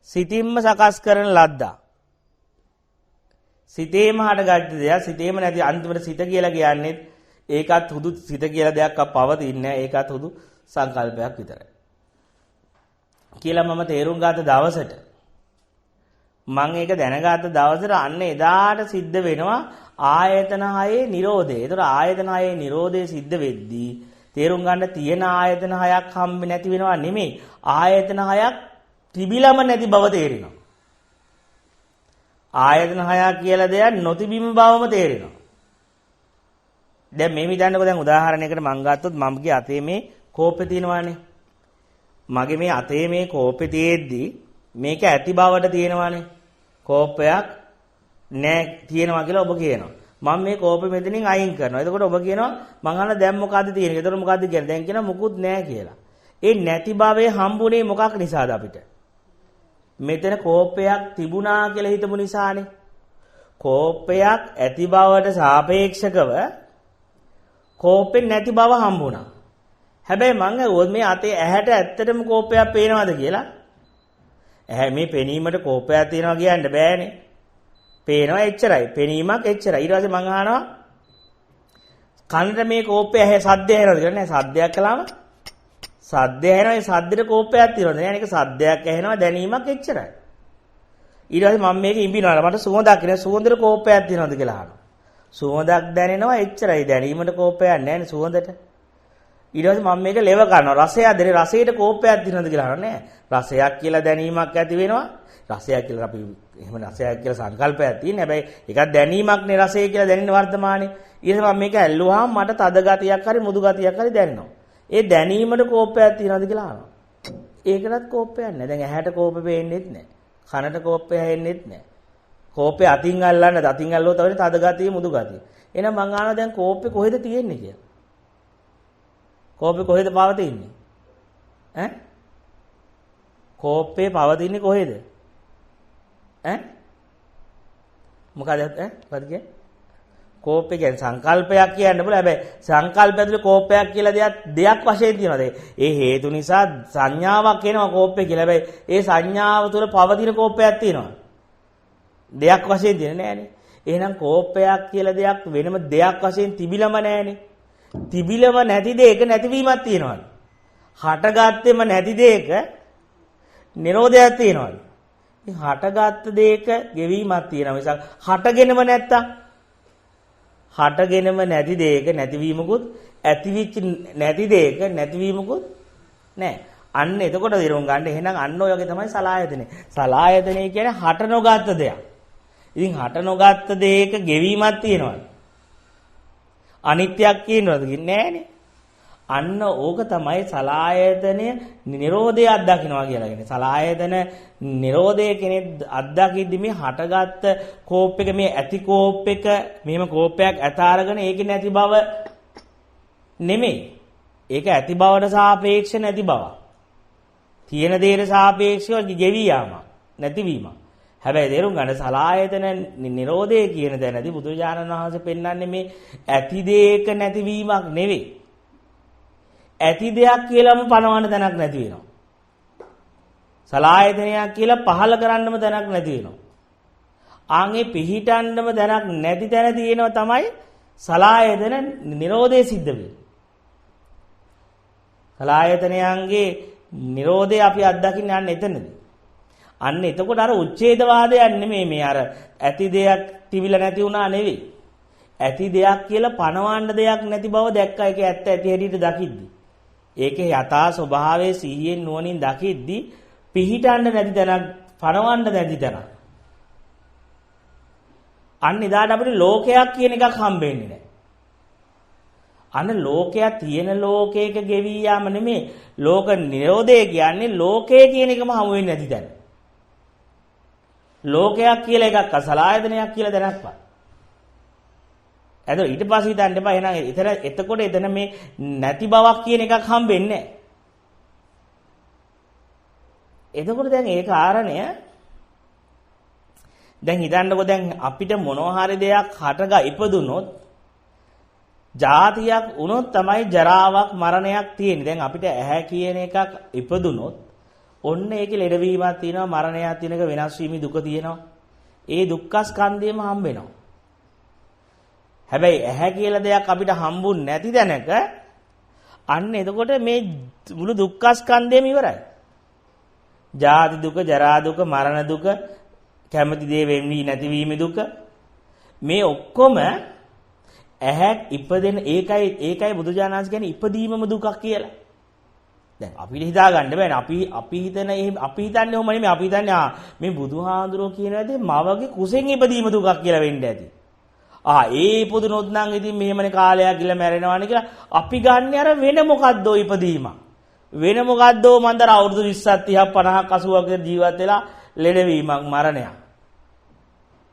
සිතින්ම සකස් කරන ලද්දා. සිතේම හටගත්ත දෙයක්. සිතේම නැති අන්තිමට සිත කියලා කියන්නේ ඒකත් හුදු සිත කියලා දෙයක් පවතින්නේ නැහැ. ඒකත් හුදු සංකල්පයක් විතරයි. කියලා මම තේරුම් ගත්ත දවසට මම ඒක දැනගත්ත දවසට අන්න එදාට සිද්ධ වෙනවා ආයතන හයේ නිරෝධය. ඒතර ආයතන හයේ නිරෝධය සිද්ධ වෙද්දී තේරුම් ගන්න තියෙන ආයතන හයක් හම්බ නැති වෙනවා නෙමෙයි. ආයතන හයක් තිබිලම නැති බව තේරෙනවා. ආයතන හයක් කියලා දෙයක් නොතිබීම බවම තේරෙනවා. දැන් මේ විදිහට දැන් උදාහරණයකට මම ගත්තොත් මමගේ අතේ මේ කෝප්පේ තියෙනවානේ. මගේ මේ අතේ මේ කෝප්පේ තියෙද්දි මේක ඇති බවට තියෙනවානේ. කෝප්පයක් නෑ තියෙනවා කියලා ඔබ කියනවා. මම මේ කෝප්පේ මෙතනින් අයින් කරනවා. එතකොට ඔබ කියනවා මං අහන දැන් මොකද්ද තියෙන්නේ? එතකොට මොකද්ද කියන්නේ? දැන් කියනවා මුකුත් නෑ කියලා. ඒ නැති භවයේ හම්බුනේ මොකක් නිසාද අපිට? මෙතන කෝප්පයක් තිබුණා කියලා හිතමු නිසානේ. කෝප්පයක් ඇති බවට සාපේක්ෂකව කෝප්පේ නැති බව හම්බුණා. හැබැයි මං මේ අතේ ඇහැට ඇත්තටම කෝප්පයක් පේනවද කියලා? ඇහැ මේ පෙනීමට කෝපයක් තියෙනවා කියන්න බෑනේ. පේනවා එච්චරයි. පෙනීමක් එච්චරයි. ඊට පස්සේ මං අහනවා කනට මේ කෝප්පය ඇහැ සද්දය ඇහෙනවද කියලා? නෑ සද්දයක් කළාම සද්දය ඇහෙනවා. ඒ සද්දෙට කෝපයක් තියෙනවද? නෑ මේක සද්දයක් ඇහෙනවා දැනීමක් එච්චරයි. ඊට පස්සේ මම මේක ඉඹිනවා. මට සුවඳක් එනවා. සුවඳට කෝපයක් තියෙනවද කියලා අහනවා. සුවඳක් දැනෙනවා එච්චරයි. දැනීමට කෝපයක් නෑනේ සුවඳට. ඊට පස්සේ මම මේක ලෙව කරනවා. රසයද රසයට කෝපයක් දිනනද කියලා අහනවා නෑ. රසයක් කියලා දැනීමක් ඇති වෙනවා. රසයක් කියලා අපි එහෙම රසයක් කියලා සංකල්පයක් තියෙන. හැබැයි ඒකක් දැනීමක් නේ රසය කියලා දැනෙන වර්තමානයේ. ඊට පස්සේ මම මේක ඇල්ලුවාම මට තද ගතියක් හරි මුදු ගතියක් හරි දැනෙනවා. ඒ දැනීමට කෝපයක් තියනවද කියලා අහනවා. ඒකටත් කෝපයක් නෑ. දැන් ඇහැට කෝපෙ පේන්නේත් නෑ. කනට කෝපෙ ඇහෙන්නේත් නෑ. කෝපෙ අතින් අල්ලන්නද අතින් අල්ලුවොත් අවුනේ තද ගතිය මුදු ගතිය. එහෙනම් මං අහනවා දැන් කෝපෙ කොහෙද තියෙන්නේ කියලා. කෝපේ කොහෙද පවතින්නේ? ඈ? කෝපේ පවතින්නේ කොහෙද? ඈ? මොකද ඈ? මොකද කියන්නේ? කෝපය කියන්නේ සංකල්පයක් කියන්න බෑ. හැබැයි සංකල්පය ඇතුලේ කෝපයක් කියලා දෙයක් වශයෙන් තියෙනවා. ඒ හේතු නිසා සංඥාවක් එනවා කෝපය කියලා. හැබැයි ඒ සංඥාව තුළ පවතින කෝපයක් තියෙනවා. දෙයක් වශයෙන් තියෙන්නේ නෑනේ. එහෙනම් කෝපයක් කියලා දෙයක් වෙනම දෙයක් වශයෙන් තිබිලම නෑනේ. තිබිලම නැති දෙයක නැතිවීමක් තියෙනවා. හටගත්තෙම නැති දෙයක නිරෝධයක් තියෙනවා. මේ හටගත්ත දෙයක ගෙවීමක් තියෙනවා. මිසක් හටගෙනම නැත්තම් හටගෙනම නැති දෙයක නැතිවීමකුත් ඇතිවිච්ච නැති දෙයක නැතිවීමකුත් නැහැ. අන්න එතකොට දිරුම් ගන්න. එහෙනම් අන්න ඔය වගේ තමයි සලායතනෙ. සලායතනෙ කියන්නේ හට නොගත්ත දෙයක්. ඉතින් හට නොගත්ත දෙයක ගෙවීමක් තියෙනවා. අනිත්‍යක් කියනවද? නෑනේ. අන්න ඕක තමයි සලායතනය නිරෝධය අත්දකින්නවා කියලා කියන්නේ. සලායතන නිරෝධය කෙනෙක් අත්දකිද්දි මේ හටගත්ත කෝප් එක මේ ඇති කෝප් එක මෙහෙම කෝපයක් ඇත අරගෙන ඒකේ නැති බව නෙමෙයි. ඒක ඇති බවට සාපේක්ෂ නැති බව. තියෙන දේට සාපේක්ෂව ගෙවි යාම නැතිවීම. හැබැයි තේරුම් ගන්න සලායතන නිරෝධය කියන තැනදී බුදුරජාණන් වහන්සේ පෙන්වන්නේ මේ ඇති දෙයක නැතිවීමක් නෙවෙයි. ඇති දෙයක් කියලාම පනවන්න තැනක් නැති වෙනවා. සලායතනයක් කියලා පහල කරන්නම තැනක් නැති වෙනවා. ආන්ගේ පිහිටන්නම තැනක් නැති තැන තියෙනවා තමයි සලායතන නිරෝධය සිද්ධ වෙන්නේ. සලායතනයන්ගේ නිරෝධය අපි අත්දකින්න යන්නේ එතනදී. අන්න එතකොට අර උච්ඡේදවාදයක් නෙමෙයි මේ අර ඇති දෙයක් තිබිලා නැති වුණා නෙවෙයි. ඇති දෙයක් කියලා පනවන්න දෙයක් නැති බව දැක්කා. ඒක ඇත්ත ඇති හැටියට දකිද්දි. ඒකේ යථා ස්වභාවයේ සිහියෙන් නුවණින් දකිද්දි පිහිටන්න නැති තැනක් පනවන්න නැති තැනක්. අන්න එදාට අපිට ලෝකයක් කියන එකක් හම්බෙන්නේ නැහැ. අන්න ලෝකයක් තියෙන ලෝකයක ගෙවි යාම නෙමෙයි. ලෝක නිරෝධය කියන්නේ ලෝකය කියන එකම හමු වෙන්නේ නැති තැන. ලෝකයක් කියලා එකක් අසලායතනයක් කියලා දැනක්පා. එතකොට ඊට පස්සේ හිතන්න එපා එහෙනම් එතකොට එතන මේ නැති බවක් කියන එකක් හම්බෙන්නේ නැහැ. එතකොට දැන් ඒ කාරණය දැන් හිතන්නකෝ දැන් අපිට මොනවා හරි දෙයක් හටග ඉපදුනොත් ජාතියක් වුණොත් තමයි ජරාවක් මරණයක් තියෙන්නේ. දැන් අපිට ඇහැ කියන එකක් ඉපදුනොත් ඔන්න ඒකේ ලෙඩවීමක් තියෙනවා මරණයක් තියෙනක වෙනස් වීමේ දුක තියෙනවා. ඒ දුක්ඛ ස්කන්ධයම හම්බ වෙනවා. හැබැයි ඇහැ කියලා දෙයක් අපිට හම්බුන්නේ නැති දැනක අන්න එතකොට මේ මුළු දුක්ඛ ස්කන්ධයම ඉවරයි. ජාති දුක, ජරා දුක, මරණ දුක, කැමති දේ වෙන්නේ නැතිවීම දුක මේ ඔක්කොම ඇහැ ඉපදෙන ඒකයි බුදුජානනාංශ කියන්නේ ඉපදීමම දුකක් කියලා. දැන් අපිට හිතා ගන්න බෑනේ අපි හිතන්නේ ඔහොම නෙමෙයි අපි හිතන්නේ මේ බුදුහාඳුරෝ කියන දේ මවගේ කුසෙන් ඉපදීම දුකක් කියලා වෙන්න ඇති. ඒ ඉපදුනොත් නම් ඉතින් මෙහෙමනේ කාලයක් ගිල මැරෙනවානේ කියලා අපි ගන්න අර වෙන මොකද්දෝ ඉපදීම. වෙන මොකද්දෝ මන්දර අවුරුදු 20ක් 30ක් 50ක් 80ක් ජීවත් වෙලා ලෙඩවීමක් මරණයක්.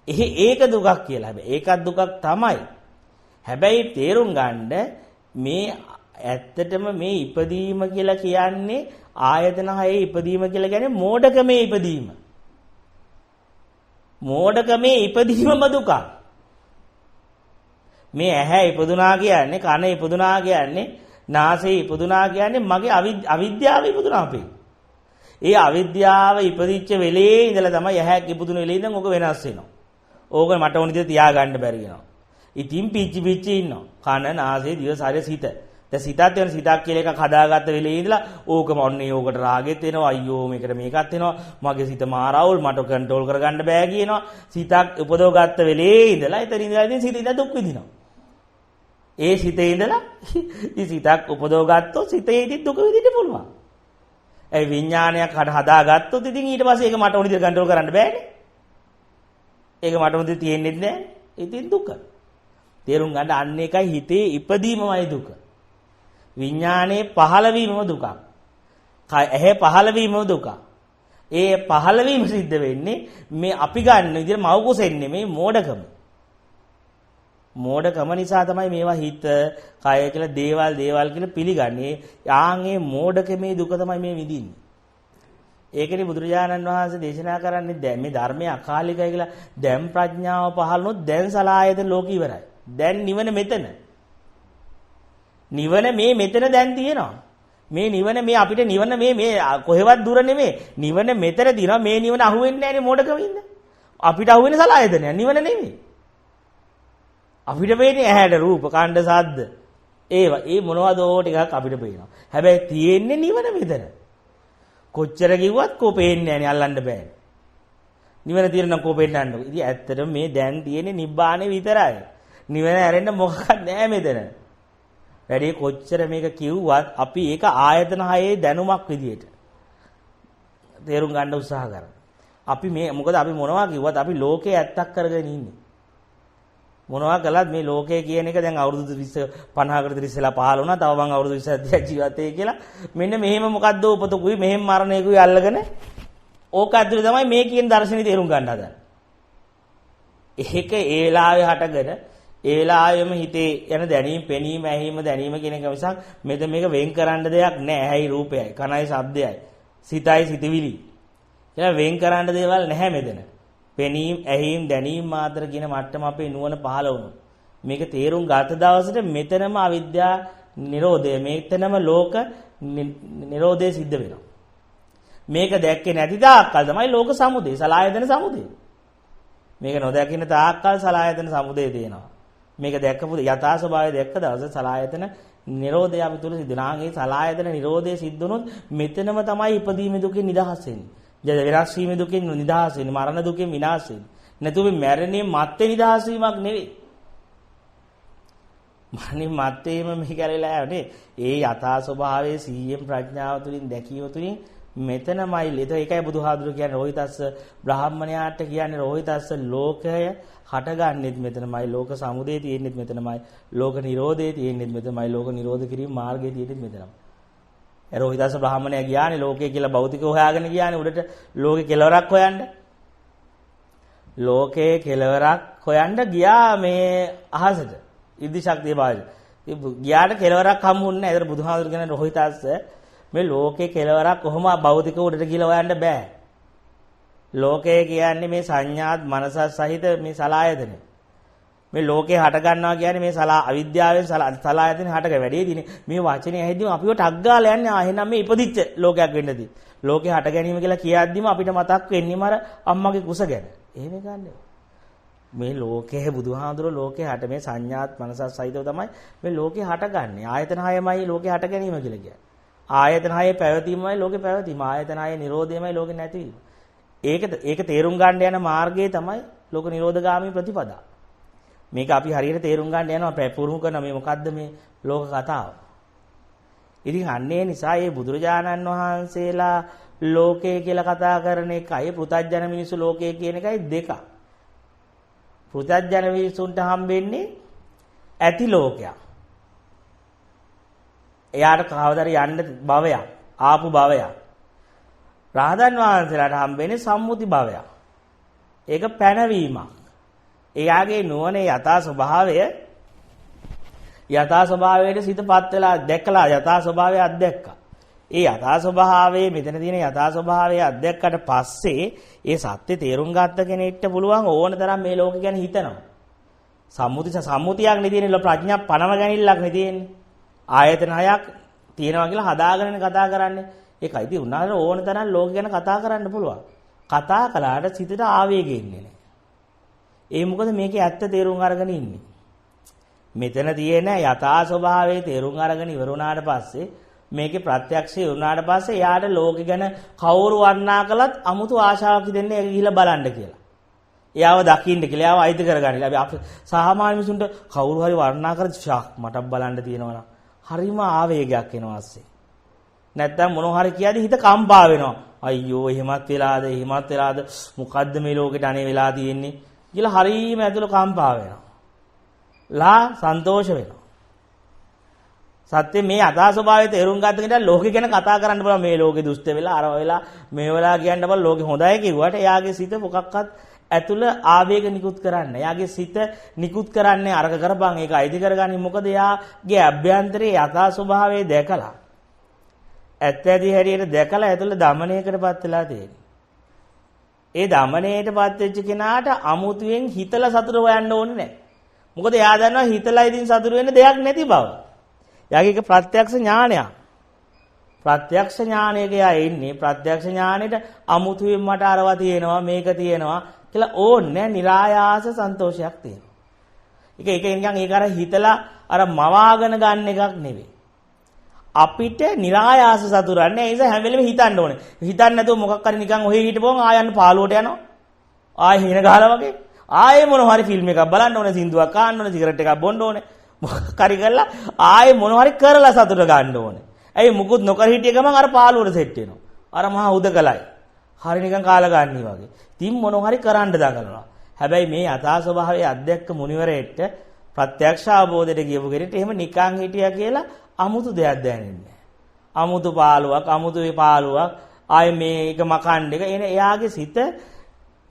ඒක දුකක් කියලා. හැබැයි ඒකත් දුකක් තමයි. හැබැයි තේරුම් ගන්න මේ ඇත්තටම මේ ඉපදීම කියලා කියන්නේ ආයතන හයේ ඉපදීම කියලා කියන්නේ මෝඩකමේ ඉපදීම. මෝඩකමේ ඉපදීමම දුකක්. මේ ඇහැ ඉපදුනා කියන්නේ කන ඉපදුනා කියන්නේ නාසය ඉපදුනා කියන්නේ මගේ අවිද්‍යාව ඉපදුනා අපේ. ඒ අවිද්‍යාව ඉපදිච්ච වෙලේ ඉඳලා තමයි ඇහැක් ඉපදුන වෙලේ ඉඳන් ඕක වෙනස් වෙනවා. ඕක මට ඕන විදිහට තියාගන්න බැරි වෙනවා. ඉතින් පිච්චි ඉන්නවා. කන නාසය දිව ශරීර සිත. දැන් සිතත් වෙන සිතක් කියලා එකක් හදාගත්ත වෙලේ ඉඳලා ඕකම ඔන්නේ ඕකට රාගෙත් එනවා. අයියෝ මේකට මේකත් එනවා. මගේ සිත මාරවුල් මට කන්ට්‍රෝල් කරගන්න බෑ කියනවා. සිතක් උපදව ගත්ත වෙලේ ඉඳලා එතන ඉඳලා ඉතින් සිත ඉඳලා දුක් විඳිනවා. ඒ සිතේ ඉඳලා සිතක් උපදව ගත්තොත් සිතේ ඉතින් දුක විඳින්න පුළුවන්. ඒ විඥානයක් හදාගත්තොත් ඉතින් ඊට පස්සේ ඒක මට ඕන විදිහට කන්ට්‍රෝල් කරන්න බෑනේ. ඒක මට ඕන විදිහට තියෙන්නේ නැහැ. ඉතින් දුක. තේරුම් ගන්න අන්න එකයි හිතේ ඉපදීමමයි දුක. විඥානයේ පහළවීමම දුකක්. ඇහැ පහළවීමම දුකක්. ඒ පහළවීම සිද්ධ වෙන්නේ මේ අපි ගන්න විදිහට මව කුසෙන් නෙමෙයි මෝඩකම. මෝඩකම නිසා තමයි මේවා හිත, කය කියලා දේවල් කියලා පිළිගන්නේ. යාන්ගේ මෝඩකමේ දුක තමයි මේ විඳින්නේ. ඒකනේ බුදුරජාණන් වහන්සේ දේශනා කරන්නේ දැන් මේ ධර්මයේ අකාලිකයි කියලා දැන් ප්‍රඥාව පහළනොත් දැන් සලායතන ලෝක ඉවරයි. දැන් නිවන මෙතන. නිවන මේ මෙතන දැන් තියෙනවා. මේ නිවන මේ අපිට නිවන මේ කොහෙවත් දුර නෙමෙයි. නිවන මෙතන දිනවා. මේ නිවන අහුවෙන්නේ නැහැනේ මොඩකම ඉන්න. අපිට අහුවෙන්නේ සලායතනය. නිවන නෙමෙයි. අපිට වෙන්නේ ඇහැට රූප, කණ්ඩ, ශබ්ද. ඒවා ඒ මොනවදෝ ටිකක් අපිට පේනවා. හැබැයි තියෙන්නේ නිවන මෙතන. කොච්චර කිව්වත් කෝ පේන්නේ නැහැනේ අල්ලන්න බෑ. නිවන තියෙනවා කෝ පේන්නන්නකො. ඉතින් ඇත්තටම මේ දැන් තියෙන්නේ නිබ්බානේ විතරයි. නිවන ඇරෙන්න මොකක්වත් නැහැ මෙතන. වැඩි කොච්චර මේක කිව්වත් අපි ඒක ආයතන හයේ දැනුමක් විදියට තේරුම් ගන්න උත්සාහ කරනවා. අපි මේ මොකද අපි මොනවා කිව්වත් අපි ලෝකේ ඇත්තක් කරගෙන ඉන්නේ. මොනවා කළත් මේ ලෝකය කියන එක දැන් අවුරුදු 20 50කට ඉස්සෙල්ලා පහළ වුණා. තව මං අවුරුදු 20ක් ජීවත් වෙයි කියලා. මෙන්න මෙහෙම මොකද්ද උපතකුයි මෙහෙම මරණයකුයි අල්ලගෙන ඕක ඇතුලේ තමයි මේ කියන දර්ශනي තේරුම් ගන්න හදන්නේ. ඒක ඒ වෙලාවේ හටගෙන ඒ වෙලාවෙම හිතේ යන දැනීම, පෙනීම, ඇහිීම, දැනීම කියන එක මිසක් මෙතන මේක වෙන් කරන්න දෙයක් නැහැ. ඇයි රූපයයි, කනයි ශබ්දයයි, සිතයි සිතවිලි. කියලා වෙන් කරන්න දේවල් නැහැ මෙතන. පෙනීම, ඇහිීම, දැනීම මාත්‍ර කියන මට්ටම අපේ නුවණ පහළ වුණා. මේක තේරුම් ගත දවසට මෙතනම අවිද්‍යා නිරෝධය, මෙතනම ලෝක නිරෝධය සිද්ධ වෙනවා. මේක දැක්කේ නැති තාක්කල් තමයි ලෝක සමුදය, සලආයතන සමුදය. මේක නොදැකින තාක්කල් සලආයතන සමුදය තියෙනවා. මේක දැක්කපු යථා ස්වභාවය දැක්ක දවසේ සලආයතන නිරෝධය අපි තුල සිද්ධ වෙනවා. ඒ සලආයතන නිරෝධය සිද්ධ වුණොත් මෙතනම තමයි ඉපදීමේ දුකෙන් නිදහස් වෙන්නේ. වෙනස් වීමේ දුකෙන් නිදහස් වෙන්නේ, මරණ දුකෙන් විනාශ වෙන්නේ. නැතුව මැරෙන්නේ මත්තේ නිදහස් වීමක් නෙවෙයි. මරණින් මත්තේම මේ කැලේලා යන්නේ. ඒ යථා ස්වභාවයේ සීයෙන් ප්‍රඥාව තුලින් දැකීම තුලින් මෙතනමයි ලෙත ඒකයි බුදුහාදුර කියන්නේ රෝහිතස්ස බ්‍රාහ්මණයාට කියන්නේ රෝහිතස්ස ලෝකය හටගන්නෙත් මෙතනමයි, ලෝක සමුදය තියෙන්නෙත් මෙතනමයි, ලෝක නිරෝධය තියෙන්නෙත් මෙතනමයි, ලෝක නිරෝධ කිරීම මාර්ගය තියෙන්නෙත් මෙතනමයි. ඒ රෝහිතස්ස බ්‍රාහ්මණයා ගියානේ ලෝකය කියලා භෞතිකව හොයාගෙන ගියානේ උඩට ලෝකේ කෙලවරක් හොයන්න. ලෝකේ කෙලවරක් හොයන්න ගියා මේ අහසට. ඉදි ශක්තිය බාහිර. ඒ ගියාට කෙලවරක් හම්බුන්නේ නැහැ. ඒතර බුදුහාදුර කියන රෝහිතස්ස මේ ලෝකේ කෙලවරක් කොහොම භෞතික උඩට කියලා හොයන්න බෑ. ලෝකය කියන්නේ මේ සංඥාත් මනසත් සහිත මේ සලආයතන. මේ ලෝකේ හට ගන්නවා කියන්නේ මේ අවිද්‍යාවෙන් සලආයතන හටක වැඩේ දිනේ. මේ වචනේ ඇහිද්දිම අපිව ටක් ගාලා යන්නේ එහෙනම් මේ ඉපදිච්ච ලෝකයක් වෙන්නදී. ලෝකේ හට ගැනීම කියලා කියද්දිම අපිට මතක් වෙන්නේම අර අම්මගේ කුස ගැන. එහෙම ගන්න. මේ ලෝකයේ බුදුහාඳුර ලෝකේ හට මේ සංඥාත් මනසත් සහිතව තමයි මේ ලෝකේ හටගන්නේ. ආයතන හයමයි ලෝකේ හට ගැනීම කියලා කියන්නේ. ආයතන හයේ පැවතීමයි ලෝකේ පැවතීම. ආයතන හයේ නිරෝධයමයි ලෝකේ නැතිවීම. ඒක තේරුම් ගන්න යන මාර්ගය තමයි ලෝක නිරෝධගාමී ප්‍රතිපදා. මේක අපි හරියට තේරුම් ගන්න යනවා පුරුමු කරන මේ මොකද්ද මේ ලෝක කතාව. ඉතින් අන්නේ නිසා මේ බුදුරජාණන් වහන්සේලා ලෝකය කියලා කතා කරන එකයි පෘථග්ජන මිනිස්සු ලෝකය කියන එකයි දෙක. පෘථග්ජන මිනිසුන්ට හම්බෙන්නේ ඇති ලෝකයක්. එයාට කවදාද යන්න භවයක්, ආපු භවයක්. රහතන් වහන්සේලාට හම්බෙන්නේ සම්මුති භවයක්. ඒක පැනවීමක්. එයාගේ නුවණේ යථා ස්වභාවයට සිතපත් වෙලා දැකලා යථා ස්වභාවය අත්දැක්කා. ඒ යථා ස්වභාවයේ මෙතන තියෙන යථා ස්වභාවය අත්දැක්කට පස්සේ ඒ සත්‍ය තේරුම් ගත්ත කෙනෙක්ට පුළුවන් ඕන තරම් මේ ලෝක ගැන හිතනවා. සම්මුතියක් නෙ තියෙන්නේ ප්‍රඥා පනව ගැනීමක් නෙ තියෙන්නේ. ආයතන හයක් තියෙනවා කියලා හදාගෙන කතා කරන්නේ. ඒකයි ඉතින් උනාට ඕන තරම් ලෝක ගැන කතා කරන්න පුළුවන්. කතා කළාට සිතට ආවේගෙ ඉන්නේ නැහැ. ඒ මොකද මේකේ ඇත්ත තේරුම් අරගෙන ඉන්නේ. මෙතන තියෙන යථා ස්වභාවයේ තේරුම් අරගෙන ඉවර වුණාට පස්සේ මේකේ ප්‍රත්‍යක්ෂය වුණාට පස්සේ යාට ලෝකෙ ගැන කවුරු වර්ණනා කළත් 아무තු ආශාවක් දෙන්නේ ඒක ගිහිල්ලා බලන්න කියලා. එයාව දකින්න කියලා එයාව අයිති කරගන්න. අපි සාමාන්‍ය මිනිසුන්ට කවුරු හරි වර්ණනා කරත් ෂක් මටත් බලන්න තියෙනවා. හරිම ආවේගයක් එනවා ඇස්සේ. නැත්තම් මොනවා හරි කියද්දි හිත කම්පා වෙනවා. අයියෝ එහෙමත් වෙලාද මොකද්ද මේ ලෝකෙට අනේ වෙලා තියෙන්නේ කියලා හරීම ඇතුළ කම්පා වෙනවා. සන්තෝෂ වෙනවා. සත්‍ය මේ යථා ස්වභාවය තේරුම් ගන්න කෙනාට ලෝකෙ ගැන කතා කරන්න බලන්න මේ ලෝකෙ දුෂ්ට වෙලා අර වෙලා මේ වෙලා කියන්න බල ලෝකෙ හොඳයි කිව්වට එයාගේ සිත මොකක්වත් ඇතුළ ආවේග නිකුත් කරන්න. එයාගේ සිත නිකුත් කරන්නේ අරක කරපන් ඒක අයිති කරගන්නේ මොකද එයාගේ අභ්‍යන්තරයේ යථා ස්වභාවය දැකලා ඇත්ත ඇති හැටියට දැකලා ඇතුළ දමණයකටපත් වෙලා තියෙනවා. ඒ දමණයටපත් වෙච්ච කෙනාට අමුතුවෙන් හිතලා සතුට හොයන්න ඕනේ නැහැ. මොකද එයා දන්නවා හිතලා ඉදින් සතුට වෙන්න දෙයක් නැති බව. එයාගේ ඒක ප්‍රත්‍යක්ෂ ඥානයක්. ප්‍රත්‍යක්ෂ ඥානයක එයා ඉන්නේ. ප්‍රත්‍යක්ෂ ඥානෙට අමුතුවෙන් මට අරවා තියෙනවා මේක තියෙනවා කියලා ඕනේ නිරායාස සන්තෝෂයක් තියෙනවා. ඒක නිකන් ඒක අර හිතලා අර මවාගෙන ගන්න එකක් නෙවෙයි. අපිට නිරායාස සතුටන්නේ ඒ නිසා හැම වෙලෙම හිතන්න ඕනේ. හිතන්නේ නැතුව මොකක් හරි නිකන් ඔහේ හිටපුවම ආයන්න පාළුවට යනවා. ආයෙ හින ගහලා වගේ. ආයෙ මොන හරි ෆිල්ම් එකක් බලන්න ඕනේ, සින්දුවක් අහන්න ඕනේ, සිගරට් එකක් බොන්න ඕනේ. මොකක් හරි කරලා ආයෙ මොන හරි කරලා සතුට ගන්න ඕනේ. ඇයි මුකුත් නොකර හිටිය ගමන් අර පාළුවට සෙට් වෙනවා. අර මහා උදකලයි. හරි නිකන් කාලා ගන්නී වගේ. තින් මොන හරි කරන්න දඟලනවා. හැබැයි මේ යථා ස්වභාවයේ අධ්‍යක්ෂ මුනිවරයෙක්ට ප්‍රත්‍යක්ෂ අවබෝධයට ගියපු කෙනෙක්ට එහෙම නිකන් හිටියා කියලා අමුතු දෙයක් දැනෙන්නේ නැහැ. අමුතු පාළුවක්, අමුතු පාළුවක්, ආයේ මේක මකන්න එක එන එයාගේ සිත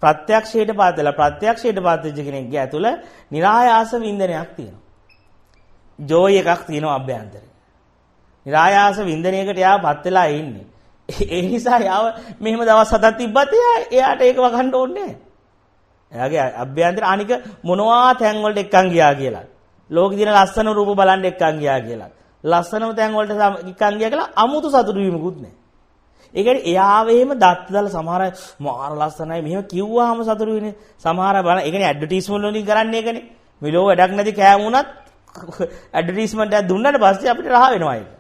ප්‍රත්‍යක්ෂයට පාදලා ප්‍රත්‍යක්ෂයට පාදච්ච කෙනෙක්ගේ ඇතුළ නිරායාස වින්දනයක් තියෙනවා. ජෝයි එකක් තියෙනවා අභ්‍යන්තරේ. නිරායාස වින්දනයකට යාපත් වෙලා ඉන්නේ. ඒ නිසා යාව මෙහෙම දවස් 7ක් තිබ්බත් එයාට ඒක වකන්න ඕනේ නැහැ. එයාගේ අභ්‍යන්තර අනික මොනවා තැන් වලට එක්කන් ගියා කියලා. ලෝකේ දින ලස්සන රූප බලන්න එක්කන් ගියා කියලා. ලස්සනම තැන් වලට එක්කන් ගියා කියලා අමුතු සතුටු වීමකුත් නැහැ. ඒ කියන්නේ එයාව එහෙම දත් දාලා සමහර අය මාර ලස්සනයි මෙහෙම කිව්වහම සතුටු වෙන්නේ. සමහර අය බලන්න ඒ කියන්නේ ඇඩ්වර්ටයිස්මන්ට් වලින් කරන්නේ ඒකනේ. මෙලෝ වැඩක් නැති කෑම උනත් ඇඩ්වර්ටයිස්මන්ට් එකක් දුන්නාට පස්සේ අපිට රහ වෙනවා ඒක.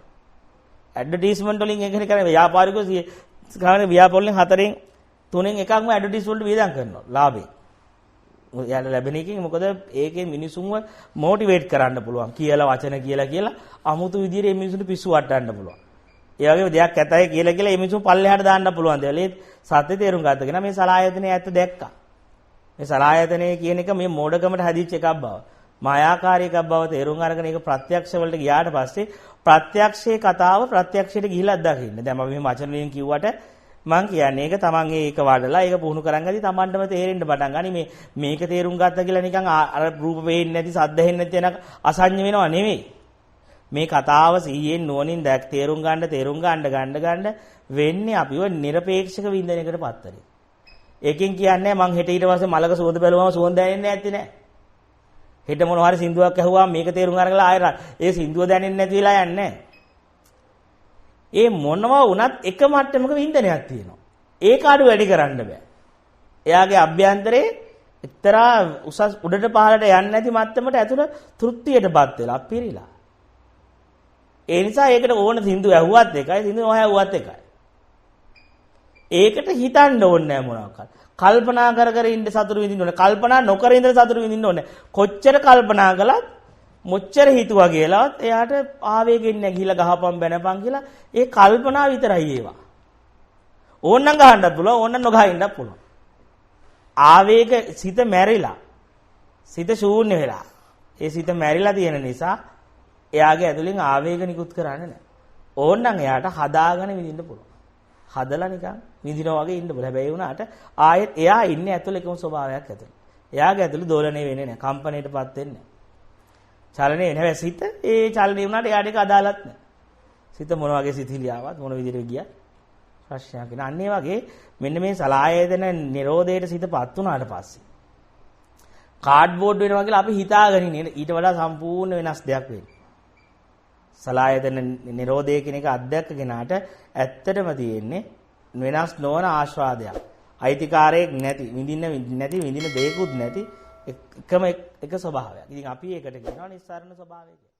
ඇඩ්වර්ටයිස්මන්ට් වලින් ඒකනේ කරන්නේ ව්‍යාපාරිකෝ ගානේ ව්‍යාපාරවලින් 4න් 3න් එකක්ම ඇඩ්වර්ටයිස්මන්ට් වේදම් කරනවා ලාභේ. යාල ලැබෙන එකකින් මොකද ඒකේ මිනිසුන්ව මොටිවේට් කරන්න පුළුවන් කියලා වචන කියලා අමුතු විදිහට මේ මිනිසුන්ට පිස්සු වට්ටන්න පුළුවන්. ඒ වගේම දෙයක් ඇතයි කියලා මේ මිනිසුන් පල්ලෙහාට දාන්න පුළුවන් දේවල්. ඒ සත්‍ය තේරුම් ගන්නගෙන මේ සලායතනේ ඇත්ත දැක්කා. මේ සලායතනේ කියන එක මේ මෝඩකමට හැදිච්ච එකක් බව. මායාකාරී එකක් බව තේරුම් අරගෙන ඒක ප්‍රත්‍යක්ෂ වලට ගියාට පස්සේ ප්‍රත්‍යක්ෂයේ කතාව ප්‍රත්‍යක්ෂයට ගිහිල්ලා අත්දකින්න. දැන් මම මේ වචන වලින් කිව්වට මං කියන්නේ ඒක තමන් ඒක වඩලා ඒක පුහුණු කරන් ගදී තමන්ටම තේරෙන්න පටන් ගනි මේක තේරුම් ගත්තා කියලා නිකන් අර රූප වෙන්නේ නැති සද්ද හෙන්නේ නැති වෙන අසඤ්ඤ වෙනව නෙවෙයි. මේ කතාව සිහියෙන් නුවණින් දැක් තේරුම් ගන්න වෙන්නේ අපිව নিরপেক্ষක වින්දනයකට පත්තරේ. ඒකෙන් කියන්නේ මං හෙට ඊට පස්සේ මලක සුවඳ බැලුවම සුවඳ දැනෙන්නේ නැත්තේ නෑ. හෙට මොනවා හරි සින්දුවක් ඇහුවාම මේක තේරුම් අරගලා ආයෙ ඒ සින්දුව දැනෙන්නේ නැති වෙලා යන්නේ නෑ. ඒ මොනවා වුණත් එක මට්ටමක වින්දනයක් තියෙනවා. ඒක අඩු වැඩි කරන්න බෑ. එයාගේ අභ්‍යන්තරේ එක්තරා උසස් උඩට පහළට යන්නේ නැති මට්ටමට ඇතුළ තෘප්තියටපත් වෙලා පිරීලා. ඒ නිසා ඒකට ඕන සින්දු ඇහුවත් එකයි සින්දු නොඇහුවත් එකයි. ඒකට හිතන්න ඕනේ නැහැ මොනවාක්වත්. කල්පනා කර ඉන්න සතුරු විඳින්න ඕනේ. කල්පනා නොකර ඉඳලා සතුරු විඳින්න ඕනේ. කොච්චර කල්පනා කළත් මොච්චර හිතුවා කියලාත් එයාට ආවේගෙන් නැගිලා ගහපම් බැනපම් කියලා ඒ කල්පනා විතරයි ඒවා. ඕන්නම් ගහන්නත් පුළුවන් ඕන්නම් නොගහ ඉන්නත් පුළුවන්. ආවේග සිත මැරිලා. සිත ශූන්‍ය වෙලා. ඒ සිත මැරිලා තියෙන නිසා එයාගේ ඇතුලෙන් ආවේග නිකුත් කරන්නේ නැහැ. ඕන්නම් එයාට හදාගෙන විඳින්න පුළුවන්. හදලා නිකන් විඳිනවා වගේ ඉන්න බෑ. හැබැයි වුණාට ආයෙත් එයා ඉන්නේ ඇතුලේ එකම ස්වභාවයක් ඇතුලේ. එයාගේ ඇතුලේ දෝලණය වෙන්නේ නැහැ. කම්පණයටපත් වෙන්නේ නැහැ. චලනය වෙන හැබැයි සිත ඒ චලනය වුණාට එයාට ඒක අදාළත් නැහැ. සිත මොන වගේ සිතිවිලි ආවත් මොන විදිහට ගියත් ප්‍රශ්නයක් නෑ. අන්න ඒ වගේ මෙන්න මේ සලායතන නිරෝධයට සිතපත් වුණාට පස්සේ කාඩ්බෝඩ් වෙනවා කියලා අපි හිතාගෙන ඉන්නේ. ඊට වඩා සම්පූර්ණ වෙනස් දෙයක් වෙන්නේ. සලායතන නිරෝධය කියන එක අධ්‍යක්ෂ කෙනාට ඇත්තටම තියෙන්නේ වෙනස් නොවන ආශ්‍රාදයක්. අයිතිකාරයක් නැති, විඳින දෙයක්වත් නැති එකම එක ස්වභාවයක්. ඉතින් අපි ඒකට කියනවා නිස්සාරණ ස්වභාවය කියලා.